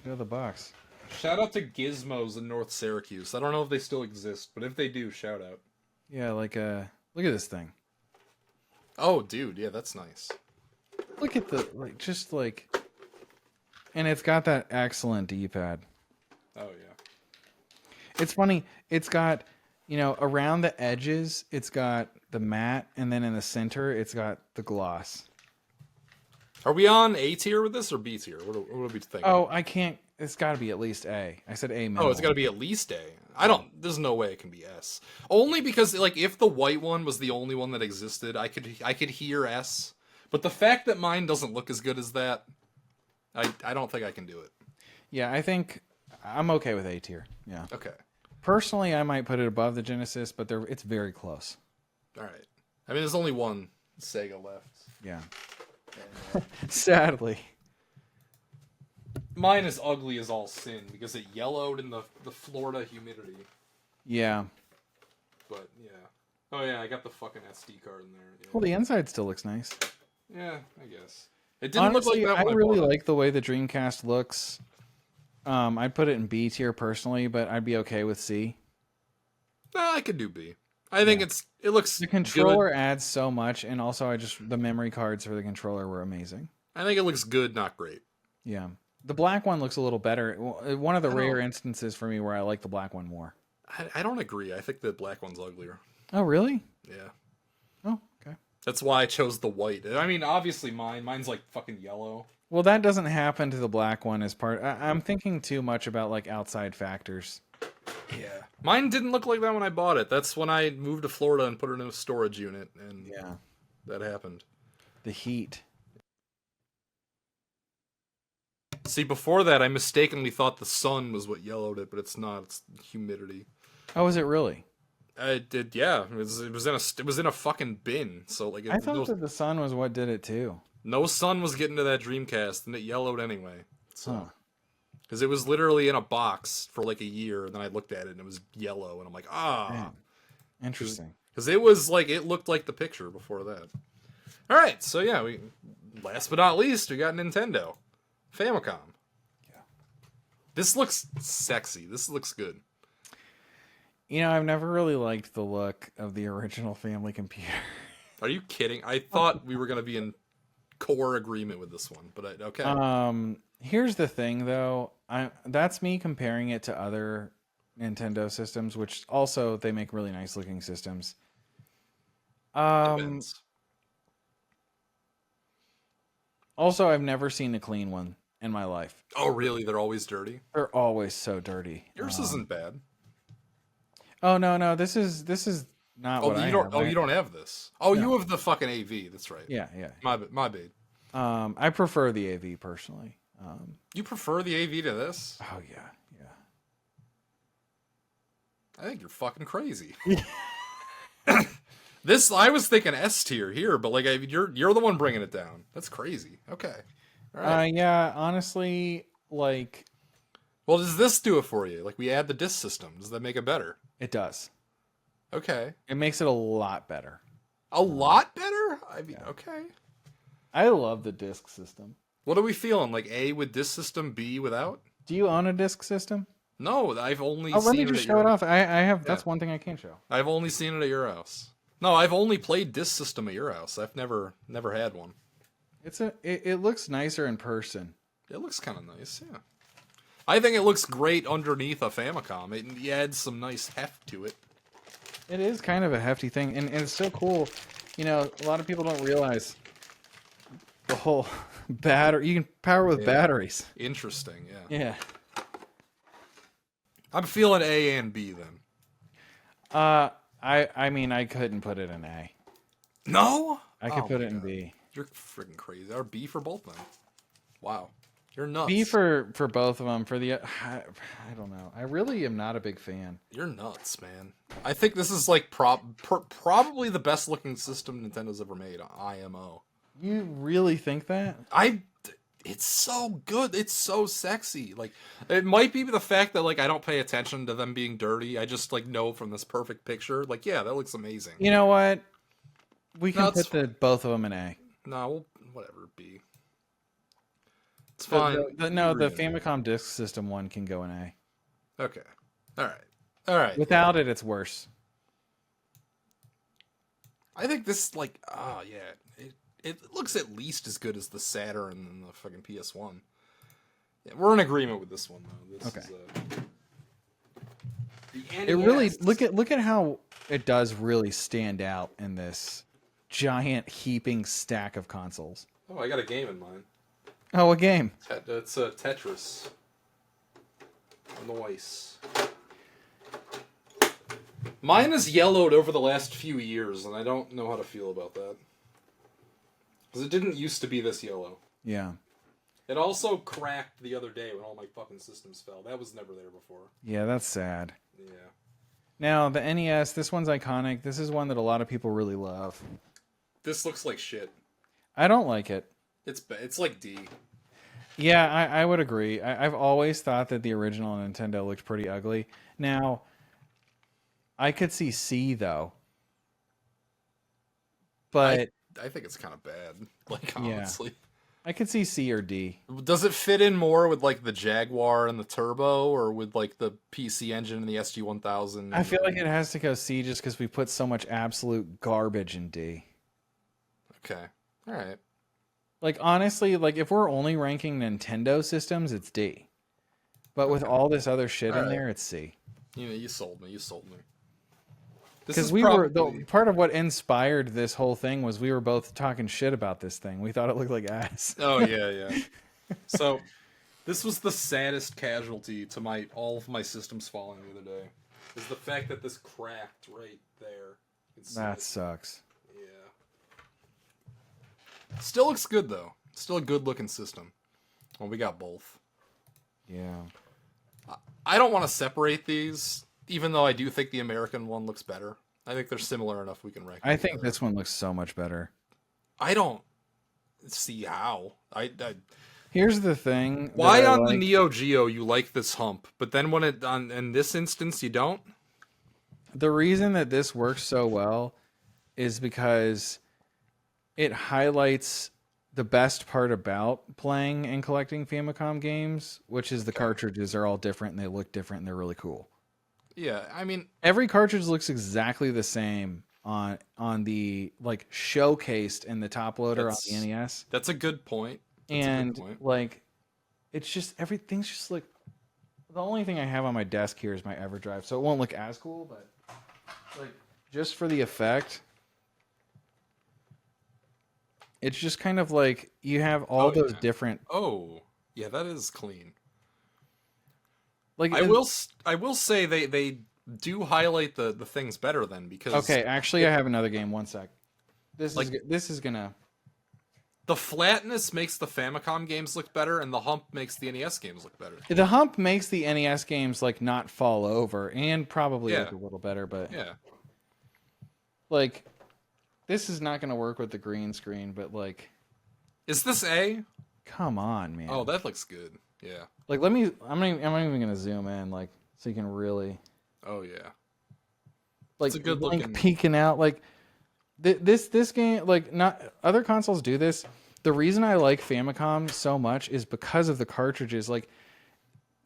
take it out of the box. Shout out to Gizmos in North Syracuse. I don't know if they still exist, but if they do, shout out. Yeah, like look at this thing. Oh, dude, yeah, that's nice. Look at the and it's got that excellent D-pad. Oh yeah. It's funny. It's got, you know, around the edges, it's got the matte, and then in the center, it's got the gloss. Are we on A tier with this or B tier? What are we thinking? Oh, I can't. It's got to be at least A. I said A minimum. Oh, it's got to be at least A. There's no way it can be S. Only because, like, if the white one was the only one that existed, I could hear S. But the fact that mine doesn't look as good as that, I don't think I can do it. Yeah, I think I'm okay with A tier. Yeah. Okay. Personally, I might put it above the Genesis, but it's very close. All right. I mean, there's only one Sega left. Yeah. Sadly. Mine is ugly as all sin because it yellowed in the Florida humidity. Yeah. But yeah. Oh yeah, I got the fucking SD card in there. Yeah. Well, the inside still looks nice. Yeah, I guess. It didn't Honestly, look like that I when really bought it. like the way the Dreamcast looks. I'd put it in B tier personally, but I'd be okay with C. No, I could do B. I think it looks the controller good. adds so much, and also the memory cards for the controller were amazing. I think it looks good, not great. Yeah, the black one looks a little better. One of the rare instances for me where I like the black one more. I don't agree. I think the black one's uglier. Oh, really? Yeah. Oh, okay. That's why I chose the white. I mean, obviously mine's like fucking yellow. Well, that doesn't happen to the black one as part. I'm thinking too much about like outside factors. Yeah. Mine didn't look like that when I bought it. That's when I moved to Florida and put it in a storage unit, and yeah, that happened. The heat. See, before that, I mistakenly thought the sun was what yellowed it, but it's not. It's humidity. Oh, is it really? It did. Yeah, it was in a fucking bin. So like, I thought that the sun was what did it too. No sun was getting to that Dreamcast, and it yellowed anyway. So, because it was literally in a box for like a year, and then I looked at it and it was yellow, and I'm like, Man. Interesting. Because it was like it looked like the picture before that. All right, so yeah, last but not least, we got Nintendo, Famicom. Yeah. This looks sexy. This looks good. You know, I've never really liked the look of the original family computer. Are you kidding? I thought we were gonna be in core agreement with this one, but okay. Here's the thing, though. That's me comparing it to other Nintendo systems, which also they make really nice looking systems. Depends. Also, I've never seen a clean one in my life. Oh, really? They're always dirty? They're always so dirty. Yours isn't bad. Oh no, this is not what I have. Oh, you don't have this. Oh, no. You have the fucking AV. That's right. Yeah. My bad. I prefer the AV personally. You prefer the AV to this? Oh yeah. I think you're fucking crazy. This I was thinking S tier here, but like you're the one bringing it down. That's crazy. Okay. All right. Yeah. Honestly, like. Well, does this do it for you? Like we add the disc system. Does that make it better? It does. Okay. It makes it a lot better. A lot better? I mean, okay. I love the disc system. What are we feeling? Like A with disc system, B without? Do you own a disc system? No, I've only seen it. Oh, let me just show it off. I have. Yeah. That's one thing I can't show. I've only seen it at your house. No, I've only played disc system at your house. I've never had one. It looks nicer in person. It looks kind of nice, yeah. I think it looks great underneath a Famicom. It adds some nice heft to it. It is kind of a hefty thing, and it's so cool. You know, a lot of people don't realize the whole battery. You can power with batteries. Interesting, yeah. Yeah. I'm feeling A and B then. I mean, I couldn't put it in A. No? I could put it in B. You're freaking crazy. Or B for both then. Wow. You're nuts. B for both of them. For the I don't know. I really am not a big fan. You're nuts, man. I think this is like probably the best looking system Nintendo's ever made. IMO. You really think that? It's so good. It's so sexy. Like it might be the fact that like I don't pay attention to them being dirty. I just like know from this perfect picture. Like yeah, that looks amazing. You know what? We can put both of them in A. No, well, whatever. B. It's fine. The Famicom Disk System one can go in A. Okay. All right. Without it, it's worse. I think this like it looks at least as good as the Saturn and the fucking PS1. Yeah, we're in agreement with this one though. This is it really look at how it does really stand out in this giant heaping stack of consoles. Oh, I got a game in mind. Oh, a game. It's Tetris. Nice. Mine has yellowed over the last few years, and I don't know how to feel about that. Because it didn't used to be this yellow. Yeah. It also cracked the other day when all my fucking systems fell. That was never there before. Yeah, that's sad. Yeah. Now, the NES, this one's iconic. This is one that a lot of people really love. This looks like shit. I don't like it. It's like D. Yeah, I would agree. I've always thought that the original Nintendo looked pretty ugly. Now, I could see C though, but I think it's kind of bad. Like, yeah, honestly, I could see C or D. does it fit in more with like the Jaguar and the Turbo, or with like the PC Engine and the SG-1000? I feel like it has to go C just because we put so much absolute garbage in D. Okay, all right. Like honestly, like if we're only ranking Nintendo systems, it's D. But with all this other shit in there, it's C. You know, you sold me. You sold me. Because were part of what inspired this whole thing was we were both talking shit about this thing. We thought it looked like ass. Oh yeah. So this was the saddest casualty to all of my systems falling the other day. Is the fact that this cracked right there. That sucks. Yeah. Still looks good though. Still a good looking system. Well, we got both. Yeah. I don't want to separate these, even though I do think the American one looks better. I think they're similar enough we can rank them I think together. this one looks so much better. I don't see how. Here's the thing. Why on the Neo Geo you like this hump, but then when in this instance you don't? The reason that this works so well is because it highlights the best part about playing and collecting Famicom games, which is the cartridges are all different and they look different and they're really cool. Yeah, I mean, every cartridge looks exactly the same on the like showcased in the top loader on the NES. That's a good point. Like it's just everything's just like the only thing I have on my desk here is my EverDrive, so it won't look as cool, but like just for the effect, it's just kind of like you have all those different. Oh, yeah, that is clean. Like I will say they do highlight the things better then, because okay, actually I have another game. One sec. This is gonna. The flatness makes the Famicom games look better, and the hump makes the NES games look better. The hump makes the NES games like not fall over and probably look a little better, but like this is not gonna work with the green screen. But like, is this A? Come on, man. Oh, that looks good. Yeah. Like, let me. I'm not even gonna zoom in, like, so you can really. Oh yeah. Like, it's a good Link looking peeking out. Like, this game, like, not other consoles do this. The reason I like Famicom so much is because of the cartridges. Like,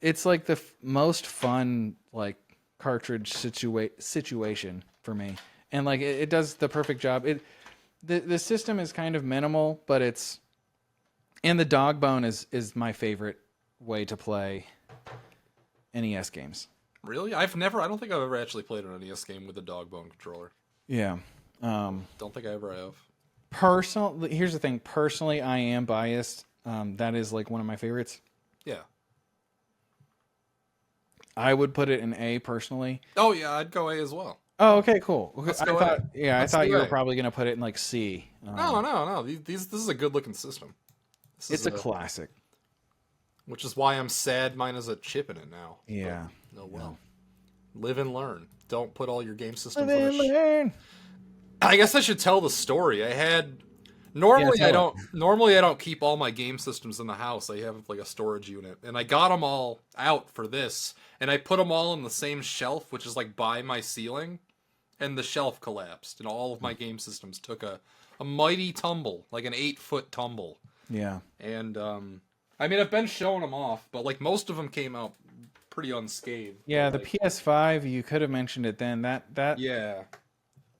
it's like the most fun like cartridge situation for me, and like it does the perfect job. The system is kind of minimal, but it's. And the dog bone is my favorite way to play NES games. Really? I don't think I've ever actually played an NES game with a dog bone controller. Yeah. Don't think I ever have. Here's the thing. Personally, I am biased. That is like one of my favorites. Yeah. I would put it in A personally. Oh yeah, I'd go A as well. Oh, okay, cool. I thought you were probably gonna put it in like C. No. This is a good looking system. It's a classic. Which is why I'm sad mine has a chip in it now. Yeah. But, oh well. Live and learn. Don't put all your game systems learn. I guess I should tell the story. Normally I don't keep all my game systems in the house. I have like a storage unit, and I got them all out for this, and I put them all on the same shelf, which is like by my ceiling, and the shelf collapsed, and all of my game systems took a mighty tumble, like an 8-foot tumble. Yeah. And I mean, I've been showing them off, but like most of them came out pretty unscathed. Yeah, the PS5, you could have mentioned it then. That yeah.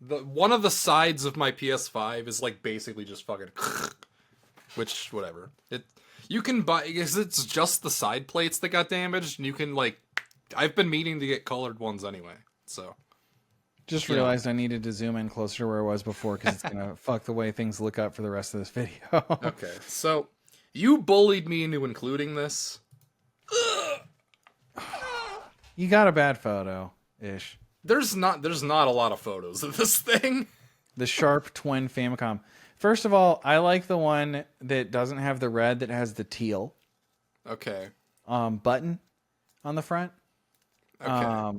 One of the sides of my PS5 is like basically just fucking which whatever. You can buy, because it's just the side plates that got damaged, and you can like I've been meaning to get colored ones anyway. So just realized I needed to zoom in closer to where I was before, because it's gonna fuck the way things look up for the rest of this video. Okay, so you bullied me into including this. You got a bad photo ish. There's not a lot of photos of this thing. The Sharp Twin Famicom. First of all, I like the one that doesn't have the red, that has the teal. Okay. Button on the front. Okay.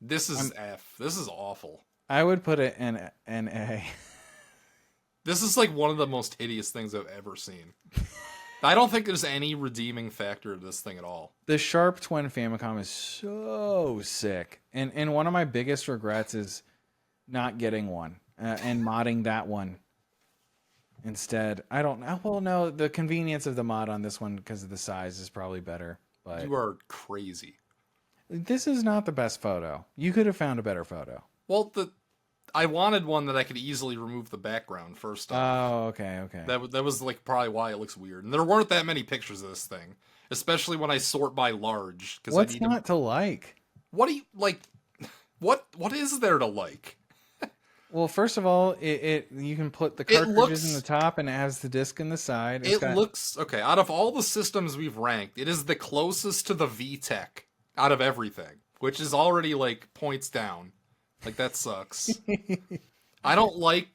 This is F. This is awful. I would put it in A. This is like one of the most hideous things I've ever seen. I don't think there's any redeeming factor to this thing at all. The Sharp Twin Famicom is so sick. And one of my biggest regrets is not getting one and modding that one instead. I don't know. Well, no, the convenience of the mod on this one because of the size is probably better. But you are crazy. This is not the best photo. You could have found a better photo. Well, I wanted one that I could easily remove the background first off. Oh, okay. That was like probably why it looks weird. And there weren't that many pictures of this thing, especially when I sort by large. What's not to like? What do you like? What is there to like? Well, first of all, you can put the cartridges in the top and it has the disc in the side. It looks okay. Out of all the systems we've ranked, it is the closest to the VTech out of everything, which is already like points down. Like that sucks. I don't like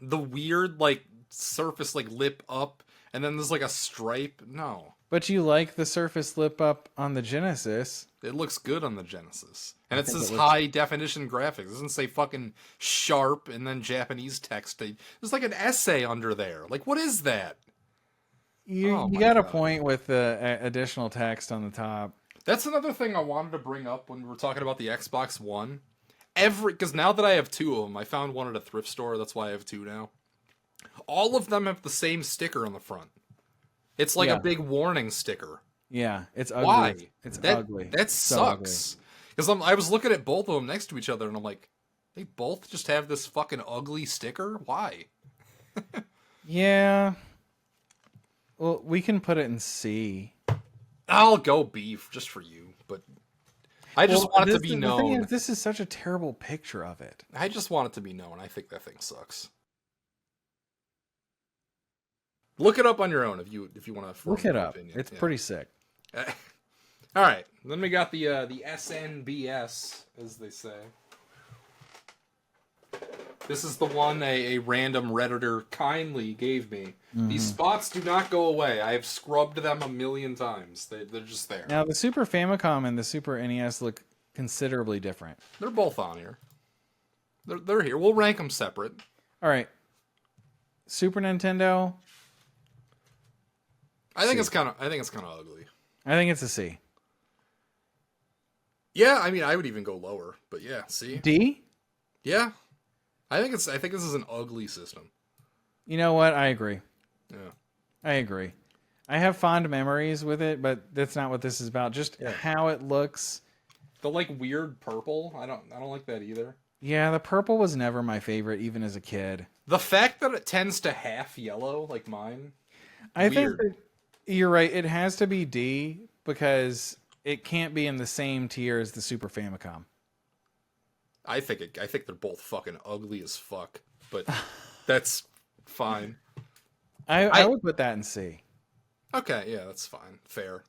the weird like surface like lip up and then there's like a stripe. No. But you like the surface lip up on the Genesis. It looks good on the Genesis. And it says high definition graphics. It doesn't say fucking sharp and then Japanese text. There's like an essay under there. Like, what is that? You got a point with the additional text on the top. That's another thing I wanted to bring up when we were talking about the Xbox One. Because now that I have two of them, I found one at a thrift store. That's why I have two now. All of them have the same sticker on the front. It's like a big warning sticker. Yeah, it's ugly. Why? It's ugly. That sucks. Because I was looking at both of them next to each other, and I'm like, they both just have this fucking ugly sticker? Why? Yeah. Well, we can put it in C. I'll go B just for you, but I just want it to be known. The thing is, this is such a terrible picture of it. I just want it to be known. I think that thing sucks. Look it up on your own if you want to. Look it up. Opinion. It's pretty sick. All right, then we got the SNBS, as they say. This is the one a random Redditor kindly gave me. Mm-hmm. These spots do not go away. I have scrubbed them 1,000,000 times. They're just there. Now, the Super Famicom and the Super NES look considerably different. They're both on here. They're here. We'll rank them separate. All right. Super Nintendo. I think it's kind of ugly. I think it's a C. Yeah, I mean, I would even go lower, but yeah, C. D? Yeah. I think this is an ugly system. You know what? I agree. Yeah. I agree. I have fond memories with it, but that's not what this is about. Just how it looks. The like weird purple, I don't like that either. Yeah, the purple was never my favorite, even as a kid. The fact that it tends to half yellow, like mine. I think that you're right. It has to be D because it can't be in the same tier as the Super Famicom. I think they're both fucking ugly as fuck, but that's fine. I would put that in C. Okay, yeah, that's fine. Fair.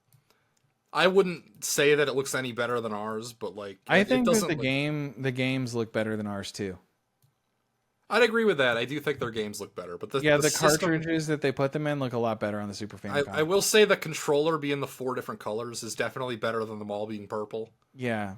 I wouldn't say that it looks any better than ours, but like I think that the games look better than ours too. I'd agree with that. I do think their games look better, but the cartridges that they put them in look a lot better on the Super Famicom. I will say the controller being the 4 different colors is definitely better than them all being purple. Yeah.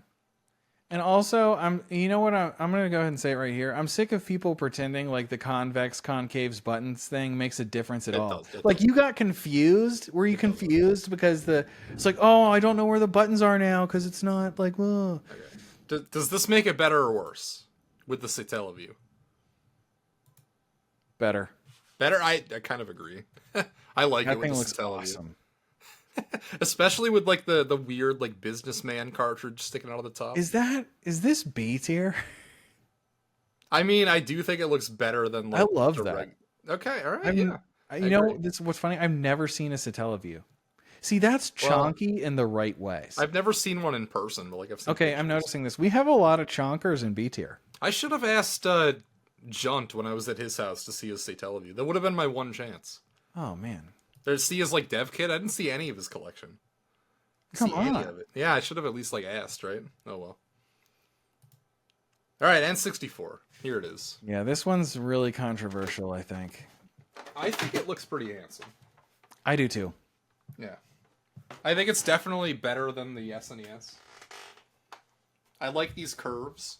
And also, you know what? I'm going to go ahead and say it right here. I'm sick of people pretending like the convex concaves buttons thing makes a difference at all. Like you got confused. Were you confused because it's like, oh, I don't know where the buttons are now because it's not like, whoa. Okay. Does this make it better or worse with the Satellaview? Better. Better? I kind of agree. I like it with the Satellaview. Awesome. Especially with like the weird like businessman cartridge sticking out of the top. Is this B tier? I mean, I do think it looks better than like I love that. Okay, all right. You know, this what's funny, I've never seen a Satellaview. See, that's chonky in the right ways. I've never seen one in person, but like I've seen pictures. I'm noticing this. We have a lot of chonkers in B tier. I should have asked Junt when I was at his house to see his Satellaview. That would have been my one chance. Oh man. To see his like dev kit. I didn't see any of his collection. Come on. Any of it. Yeah, I should have at least like asked, right? Oh well. All right, N64. Here it is. Yeah, this one's really controversial, I think. I think it looks pretty handsome. I do too. Yeah. I think it's definitely better than the SNES. I like these curves.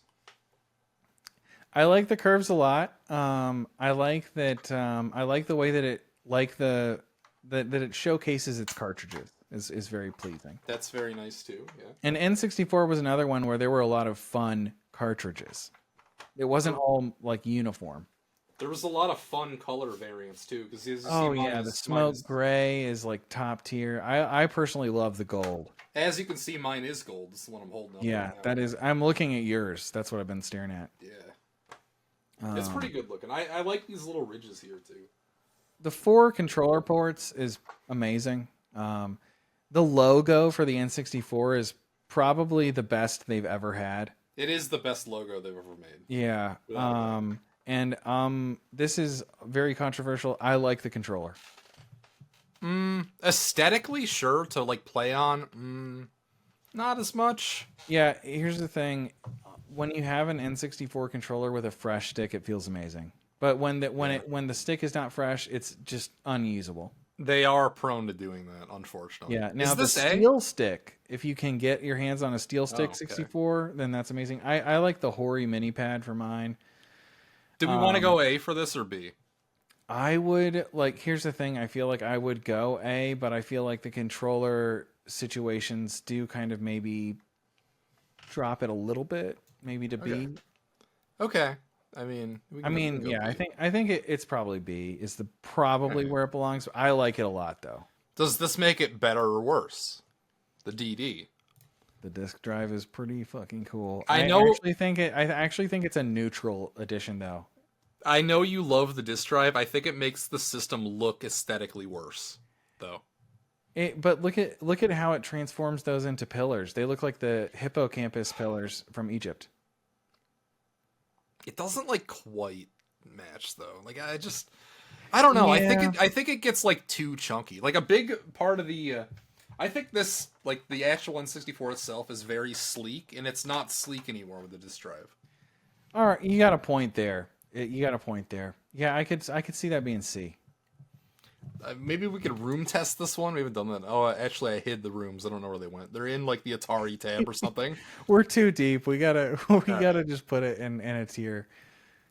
I like the curves a lot. I like that. I like the way that it, like the that it showcases its cartridges is very pleasing. That's very nice too. Yeah. And N64 was another one where there were a lot of fun cartridges. It wasn't all like uniform. There was a lot of fun color variants too, because the smoke gray is like top tier. I personally love the gold. As you can see, mine is gold. This is the one I'm holding up. Yeah, right now. that is. I'm looking at yours. That's what I've been staring at. Yeah, it's pretty good looking. I like these little ridges here too. The 4 controller ports is amazing. The logo for the N64 is probably the best they've ever had. It is the best logo they've ever made. Yeah. And this is very controversial. I like the controller. Aesthetically, sure, to like play on, not as much. Yeah, here's the thing. When you have an N64 controller with a fresh stick, it feels amazing. But when the stick is not fresh, it's just unusable. They are prone to doing that, unfortunately. Yeah. Now the steel stick, if you can get your hands on a steel stick 64, then that's amazing. I like the Hori mini pad for mine. Do we want to go A for this or B? I would here's the thing. I feel like I would go A, but I feel like the controller situations do kind of maybe drop it a little bit, maybe to B. Okay. I mean, yeah. I think it's probably B. Is the probably where it belongs. I like it a lot though. Does this make it better or worse? The DD. The disc drive is pretty fucking cool. I actually think it's a neutral addition though. I know you love the disc drive. I think it makes the system look aesthetically worse, though. But look at how it transforms those into pillars. They look like the hippocampus pillars from Egypt. It doesn't quite match though. I don't know. Yeah. I think it gets too chunky. Like a big part of the I think this the actual N64 itself is very sleek, and it's not sleek anymore with the disc drive. All right, you got a point there. Yeah, I could see that being C. Maybe we could room test this one. We haven't done that. Oh, actually, I hid the rooms. I don't know where they went. They're in the Atari tab or something. We're too deep. We gotta just put it in a tier.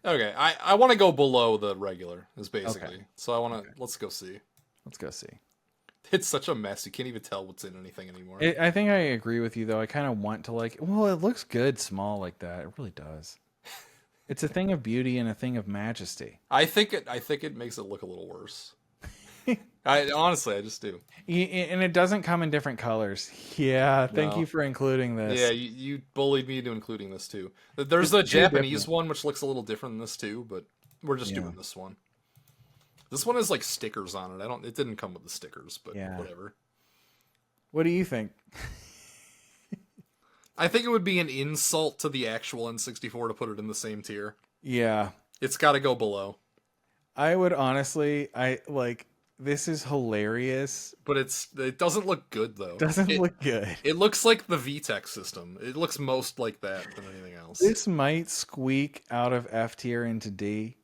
Okay, I want to go below the regular. Is basically. Okay. So I want to. Let's go see. Let's go see. It's such a mess. You can't even tell what's in anything anymore. I think I agree with you though. I kind of want to well, it looks good small like that. It really does. It's a thing of beauty and a thing of majesty. I think it makes it look a little worse. Honestly, I just do. And it doesn't come in different colors. Yeah, thank you for including this. Yeah, you bullied me into including this too. There's the Japanese one, which looks a little different than this too, but we're just doing this one. This one has stickers on it. It didn't come with the stickers, but whatever. What do you think? I think it would be an insult to the actual N64 to put it in the same tier. Yeah. It's got to go below. I would honestly, this is hilarious. But it doesn't look good, though. Doesn't look good. It looks like the VTech system. It looks most like that than anything else. This might squeak out of F tier into D.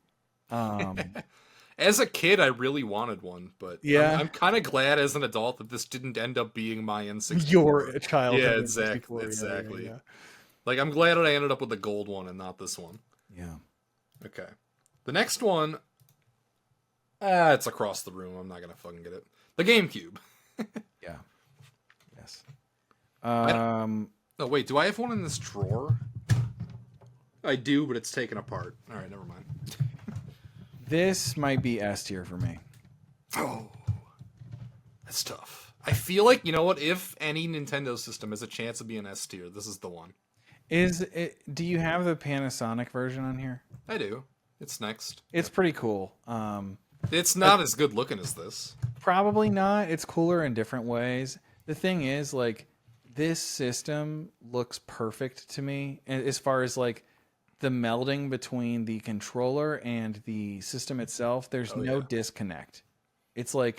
As a kid, I really wanted one, but I'm kind of glad as an adult that this didn't end up being my N64. Your child. Yeah, exactly. Yeah. I'm glad that I ended up with the gold one and not this one. Yeah. Okay. The next one, it's across the room. I'm not gonna fucking get it. The GameCube. Yeah. Yes. Oh wait, do I have one in this drawer? I do, but it's taken apart. All right, never mind. This might be S tier for me. Oh, that's tough. I feel like, you know what? If any Nintendo system has a chance of being S tier, this is the one. Do you have the Panasonic version on here? I do. It's next. It's pretty cool. It's not as good looking as this. Probably not. It's cooler in different ways. The thing is, this system looks perfect to me as far as the melding between the controller and the system itself. There's no disconnect. It's and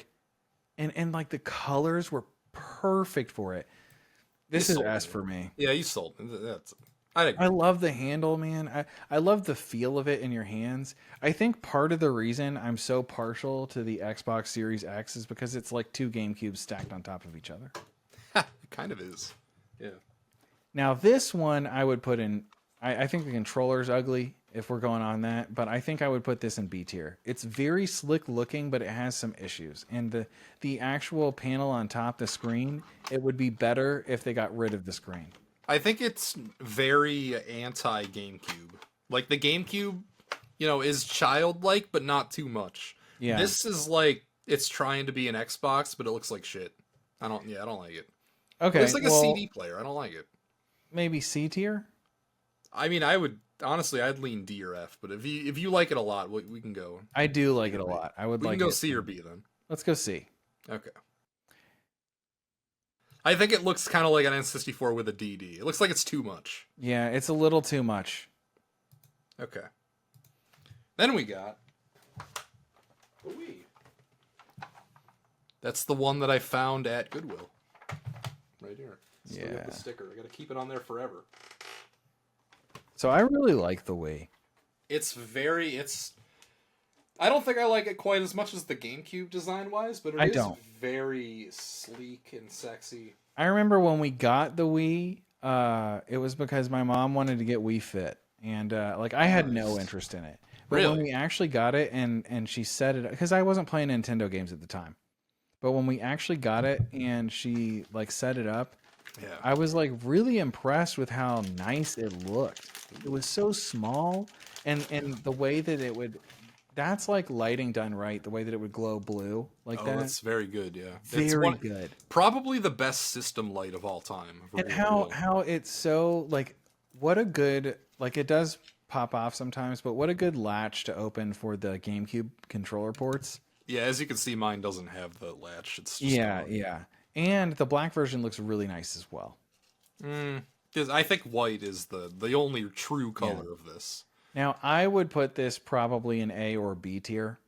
the colors were perfect for it. This is S for me. Yeah, you sold. I love the handle, man. I love the feel of it in your hands. I think part of the reason I'm so partial to the Xbox Series X is because it's like two GameCubes stacked on top of each other. It kind of is. Yeah. Now this one I would put in. I think the controller's ugly. if we're going on that, but I think I would put this in B tier. It's very slick looking, but it has some issues. And the actual panel on top, the screen, it would be better if they got rid of the screen. I think it's very anti GameCube. Like the GameCube, is childlike, but not too much. Yeah. This is like it's trying to be an Xbox, but it looks like shit. I don't like it. Okay. It looks like a CD player. I don't like it. Maybe C tier? I mean, I'd lean D or F, but if you like it a lot, we can go. I do like it a lot. We can go C or B then. Let's go C. Okay. I think it looks kind of like an N64 with a DD. It looks like it's too much. Yeah, it's a little too much. Okay. Then we got the Wii. That's the one that I found at Goodwill. Right here. Still with the sticker. I got to keep it on there forever. So I really like the Wii. I don't think I like it quite as much as the GameCube design-wise, but it is very sleek and sexy. I remember when we got the Wii, it was because my mom wanted to get Wii Fit, and I had no interest in it. But when we actually got it, and she set it, because I wasn't playing Nintendo games at the time, but when we actually got it and she set it up, I was really impressed with how nice it looked. It was so small, and the way that it would. That's like lighting done right, the way that it would glow blue that. That's very good, yeah. Very good. Probably the best system light of all time. And how it's so, what a good, it does pop off sometimes, but what a good latch to open for the GameCube controller ports. Yeah, as you can see, mine doesn't have the latch. It's just yeah. And the black version looks really nice as well. Because I think white is the only true color of this. Now, I would put this probably in A or B tier.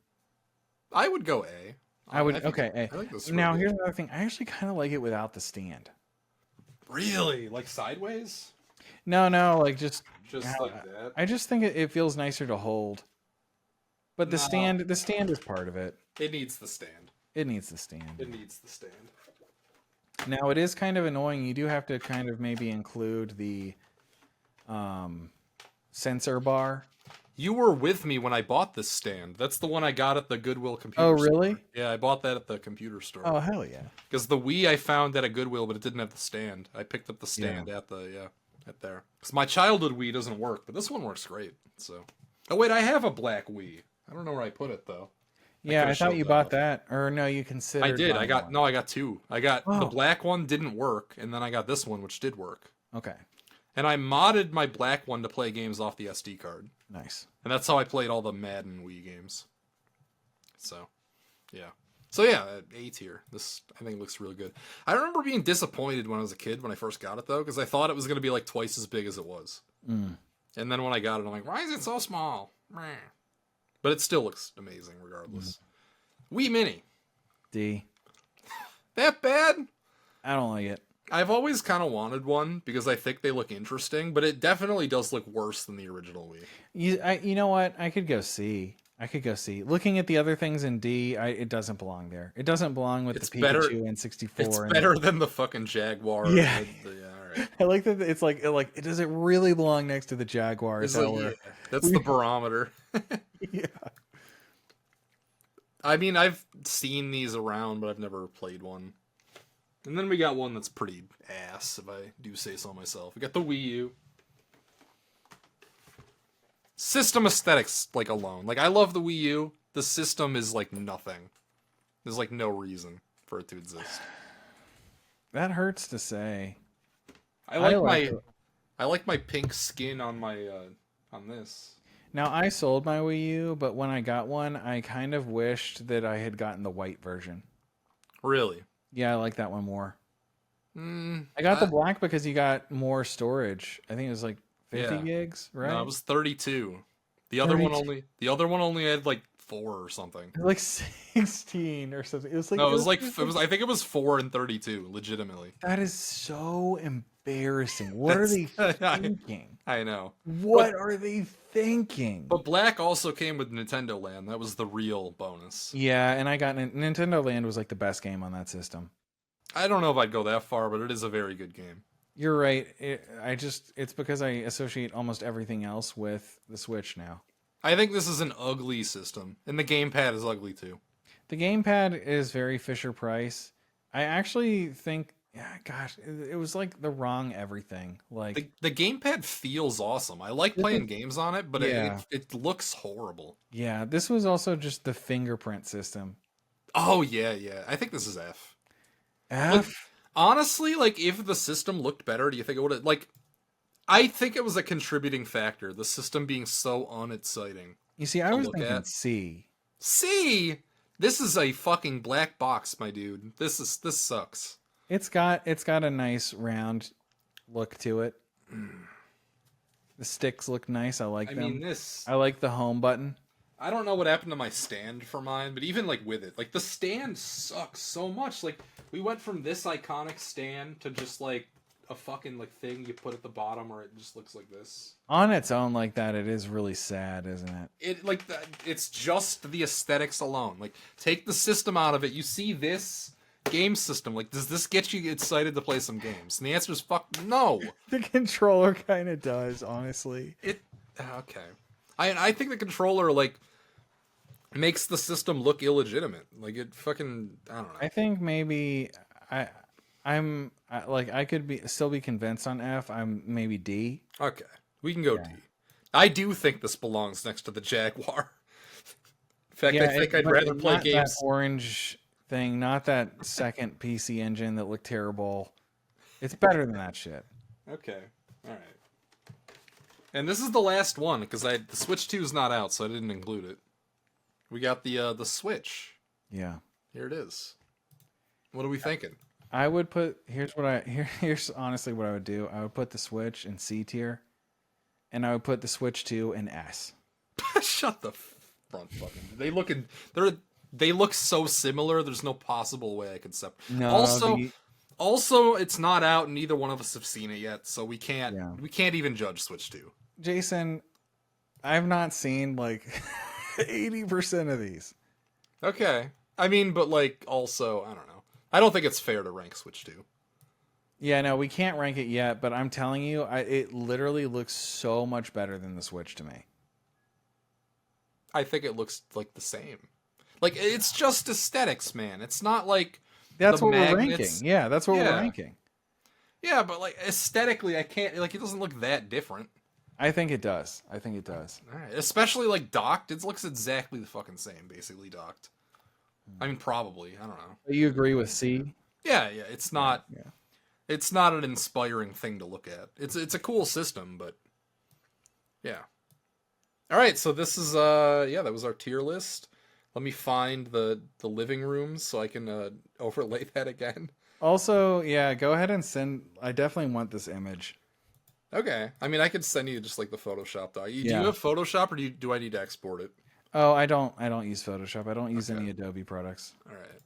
I would go A. A. I like this. Now, here's another thing. I actually kind of like it without the stand. Really? Like sideways? No, just like that. I just think it feels nicer to hold. But the stand is part of it. It needs the stand. It needs the stand. Now, it is kind of annoying. You do have to kind of maybe include the sensor bar. You were with me when I bought this stand. That's the one I got at the Goodwill computer store. Oh, really? Yeah, I bought that at the computer store. Oh, hell yeah. Because the Wii I found at a Goodwill, but it didn't have the stand. I picked up the stand at there. Because my childhood Wii doesn't work, but this one works great. So. Oh, wait, I have a black Wii. I don't know where I put it, though. Yeah, I thought you bought that. Or no, you considered. I did. I got two. I got the black one didn't work, and then I got this one, which did work. Okay. And I modded my black one to play games off the SD card. Nice. And that's how I played all the Madden Wii games. So, yeah. A tier. This, I think, looks really good. I remember being disappointed when I was a kid when I first got it, though, because I thought it was going to be twice as big as it was. And then when I got it, I'm like, why is it so small? But it still looks amazing regardless. Wii Mini. D. That bad? I don't like it. I've always kind of wanted one because I think they look interesting, but it definitely does look worse than the original Wii. You know what? I could go C. Looking at the other things in D, it doesn't belong there. It doesn't belong with the Pikachu and 64. It's better than the fucking Jaguar. Yeah. All right. I like that it's it does it really belong next to the Jaguar? That's the barometer. Yeah. I mean, I've seen these around, but I've never played one. And then we got one that's pretty ass, if I do say so myself. We got the Wii U. System aesthetics, alone. I love the Wii U. The system is, nothing. There's, no reason for it to exist. That hurts to say. I like my pink skin on my, on this. Now, I sold my Wii U, but when I got one, I kind of wished that I had gotten the white version. Really? Yeah, I like that one more. I got the black because you got more storage. I think it was 50 gigs, right? No, it was 32. The other one only had 4 or something. 16 or something. It was I think it was 4 and 32, legitimately. That is so embarrassing. What are they thinking? I know. What are they thinking? But black also came with Nintendo Land. That was the real bonus. Yeah, and I got Nintendo Land was the best game on that system. I don't know if I'd go that far, but it is a very good game. You're right. It's because I associate almost everything else with the Switch now. I think this is an ugly system, and the gamepad is ugly too. The gamepad is very Fisher Price. I actually think, yeah, gosh, it was like the wrong everything. Like the gamepad feels awesome. I like playing games on it, but yeah. it looks horrible. Yeah, this was also just the fingerprint system. Oh yeah. I think this is F. F. Like, honestly, like if the system looked better, do you think it would have like? I think it was a contributing factor. The system being so unexciting. You see, I was thinking C. C. This is a fucking black box, my dude. This sucks. It's got a nice round look to it. The sticks look nice. I like them. I mean, I like the home button. I don't know what happened to my stand for mine, but even like with it, like the stand sucks so much. Like we went from this iconic stand to just like a fucking like thing you put at the bottom where it just looks like this. On its own like that, it is really sad, isn't it? It's just the aesthetics alone. Like take the system out of it. You see this game system. Like does this get you excited to play some games? And the answer is fuck no. The controller kind of does, honestly. Okay. I think the controller like makes the system look illegitimate. Like it fucking I don't know. I think maybe I could still be convinced on F. I'm maybe D. Okay, we can go D. I do think this belongs next to the Jaguar. In fact, I think I'd rather play games. That orange thing, not that second PC engine that looked terrible. It's better than that shit. Okay, all right. And this is the last one because the Switch 2 is not out, so I didn't include it. We got the Switch. Yeah. Here it is. What are we thinking? I would put here's honestly what I would do. I would put the Switch in C tier, and I would put the Switch 2 in S. Shut the front fucking. They look so similar. There's no possible way I could separate. No. Also, it's not out, and neither one of us have seen it yet, so we can't even judge Switch 2. Jason, I've not seen like 80% of these. Okay, I mean, but like also, I don't know. I don't think it's fair to rank Switch 2. Yeah, no, we can't rank it yet, but I'm telling you, it literally looks so much better than the Switch to me. I think it looks like the same. Like, it's just aesthetics, man. It's not like that's what we're ranking. Yeah, that's what we're ranking. Yeah, but like aesthetically, I can't like it doesn't look that different. I think it does. All right, especially like docked, it looks exactly the fucking same, basically docked. I mean, probably. I don't know. You agree with C? Yeah. It's not. Yeah. It's not an inspiring thing to look at. It's a cool system, but yeah. All right, so this is that was our tier list. Let me find the living rooms so I can overlay that again. Also, yeah, go ahead and send. I definitely want this image. Okay, I mean, I could send you just like the Photoshop doc. Do you have Photoshop, or do I need to export it? Oh, I don't use Photoshop. I don't use any Adobe products. All right.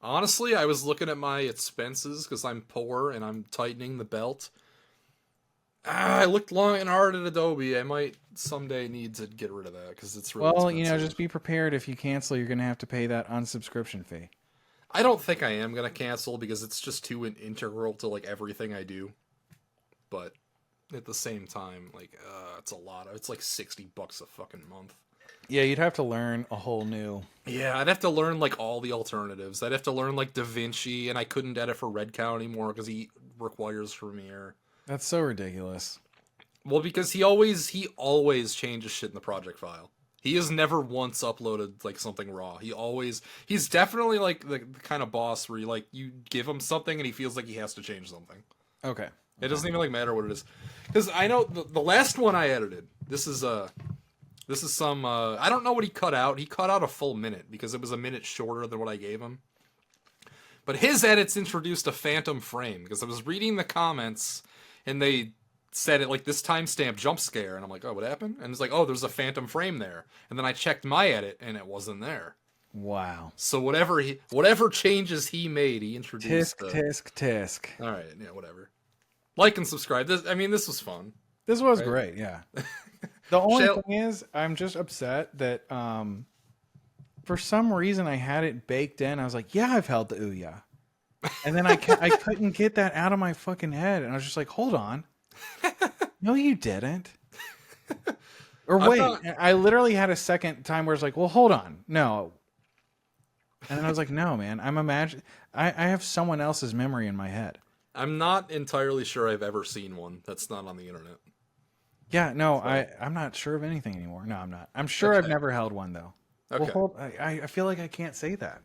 Honestly, I was looking at my expenses because I'm poor and I'm tightening the belt. I looked long and hard at Adobe. I might someday need to get rid of that because it's really expensive. Just be prepared. If you cancel, you're going to have to pay that unsubscription fee. I don't think I am going to cancel because it's just too integral to like everything I do. But at the same time, like it's a lot. It's like $60 a fucking month. Yeah, you'd have to learn a whole new. Yeah, I'd have to learn like all the alternatives. I'd have to learn like DaVinci, and I couldn't edit for Red Cow anymore because he requires Premiere. That's so ridiculous. Well, because he always changes shit in the project file. He has never once uploaded like something raw. He's definitely like the kind of boss where you give him something and he feels like he has to change something. Okay. It doesn't even like matter what it is. Because I know the last one I edited. This is some I don't know what he cut out. He cut out a full minute because it was a minute shorter than what I gave him. But his edits introduced a phantom frame because I was reading the comments and they said it like this timestamp jump scare, and I'm like, oh, what happened? And it's like, oh, there's a phantom frame there. And then I checked my edit and it wasn't there. Wow. So whatever changes he made, he introduced. Tisk. All right, yeah, whatever. Like and subscribe. This was fun. This was great, yeah. The only thing is, I'm just upset that for some reason I had it baked in. I was like, yeah, I've held the Ouya. And then I couldn't get that out of my fucking head, and I was just like, hold on, no, you didn't. Or wait, I literally had a second time where it's like, well, hold on, no. And then I was like, no, man, I have someone else's memory in my head. I'm not entirely sure I've ever seen one that's not on the internet. Yeah, no, so. I'm not sure of anything anymore. No, I'm not. I'm sure I've never held one, though. Okay. Well, I feel like I can't say that.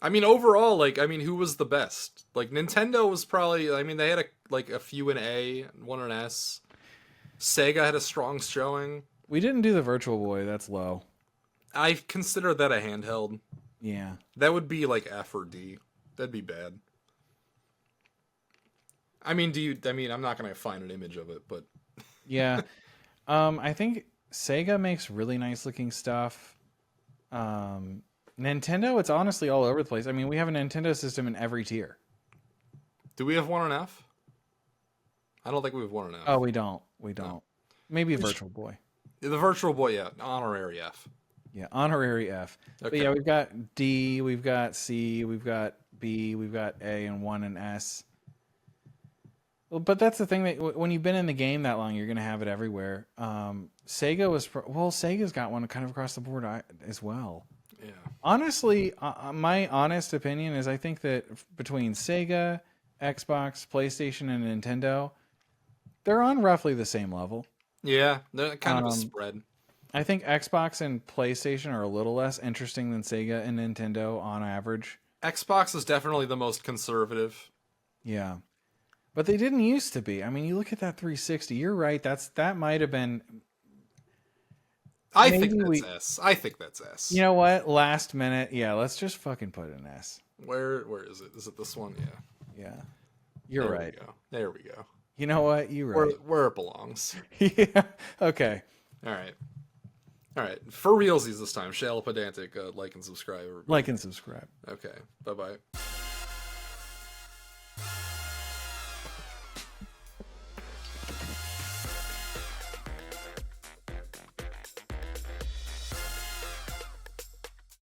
I mean, overall, like, I mean, who was the best? Like, Nintendo was probably, I mean, they had a few in A, one in S. Sega had a strong showing. We didn't do the Virtual Boy. That's low. I consider that a handheld. Yeah. That would be like F or D. That'd be bad. I mean, I'm not going to find an image of it, but. Yeah. I think Sega makes really nice looking stuff. Nintendo, it's honestly all over the place. I mean, we have a Nintendo system in every tier. Do we have one in F? I don't think we have one in F. Oh, we don't. No. Maybe a Virtual Boy. The Virtual Boy, yeah. Honorary F. Yeah, honorary F. Okay. But yeah, we've got D, we've got C, we've got B, we've got A, and 1 and S. But that's the thing, that when you've been in the game that long, you're going to have it everywhere. Sega's got one kind of across the board as well. Yeah. Honestly, my honest opinion is I think that between Sega, Xbox, PlayStation, and Nintendo, they're on roughly the same level. Yeah, they're kind of a spread. I think Xbox and PlayStation are a little less interesting than Sega and Nintendo on average. Xbox is definitely the most conservative. Yeah. But they didn't used to be. I mean, you look at that 360. You're right. That might have been. I think that's S. You know what? Last minute. Yeah, let's just fucking put an S. Where is it? Is it this one? Yeah. Yeah. You're right. There we go. You know what? You're right. Where it belongs. Yeah. Okay. All right. For realsies this time. Shale Pedantic. Like and subscribe. Like and subscribe. Okay. Bye-bye.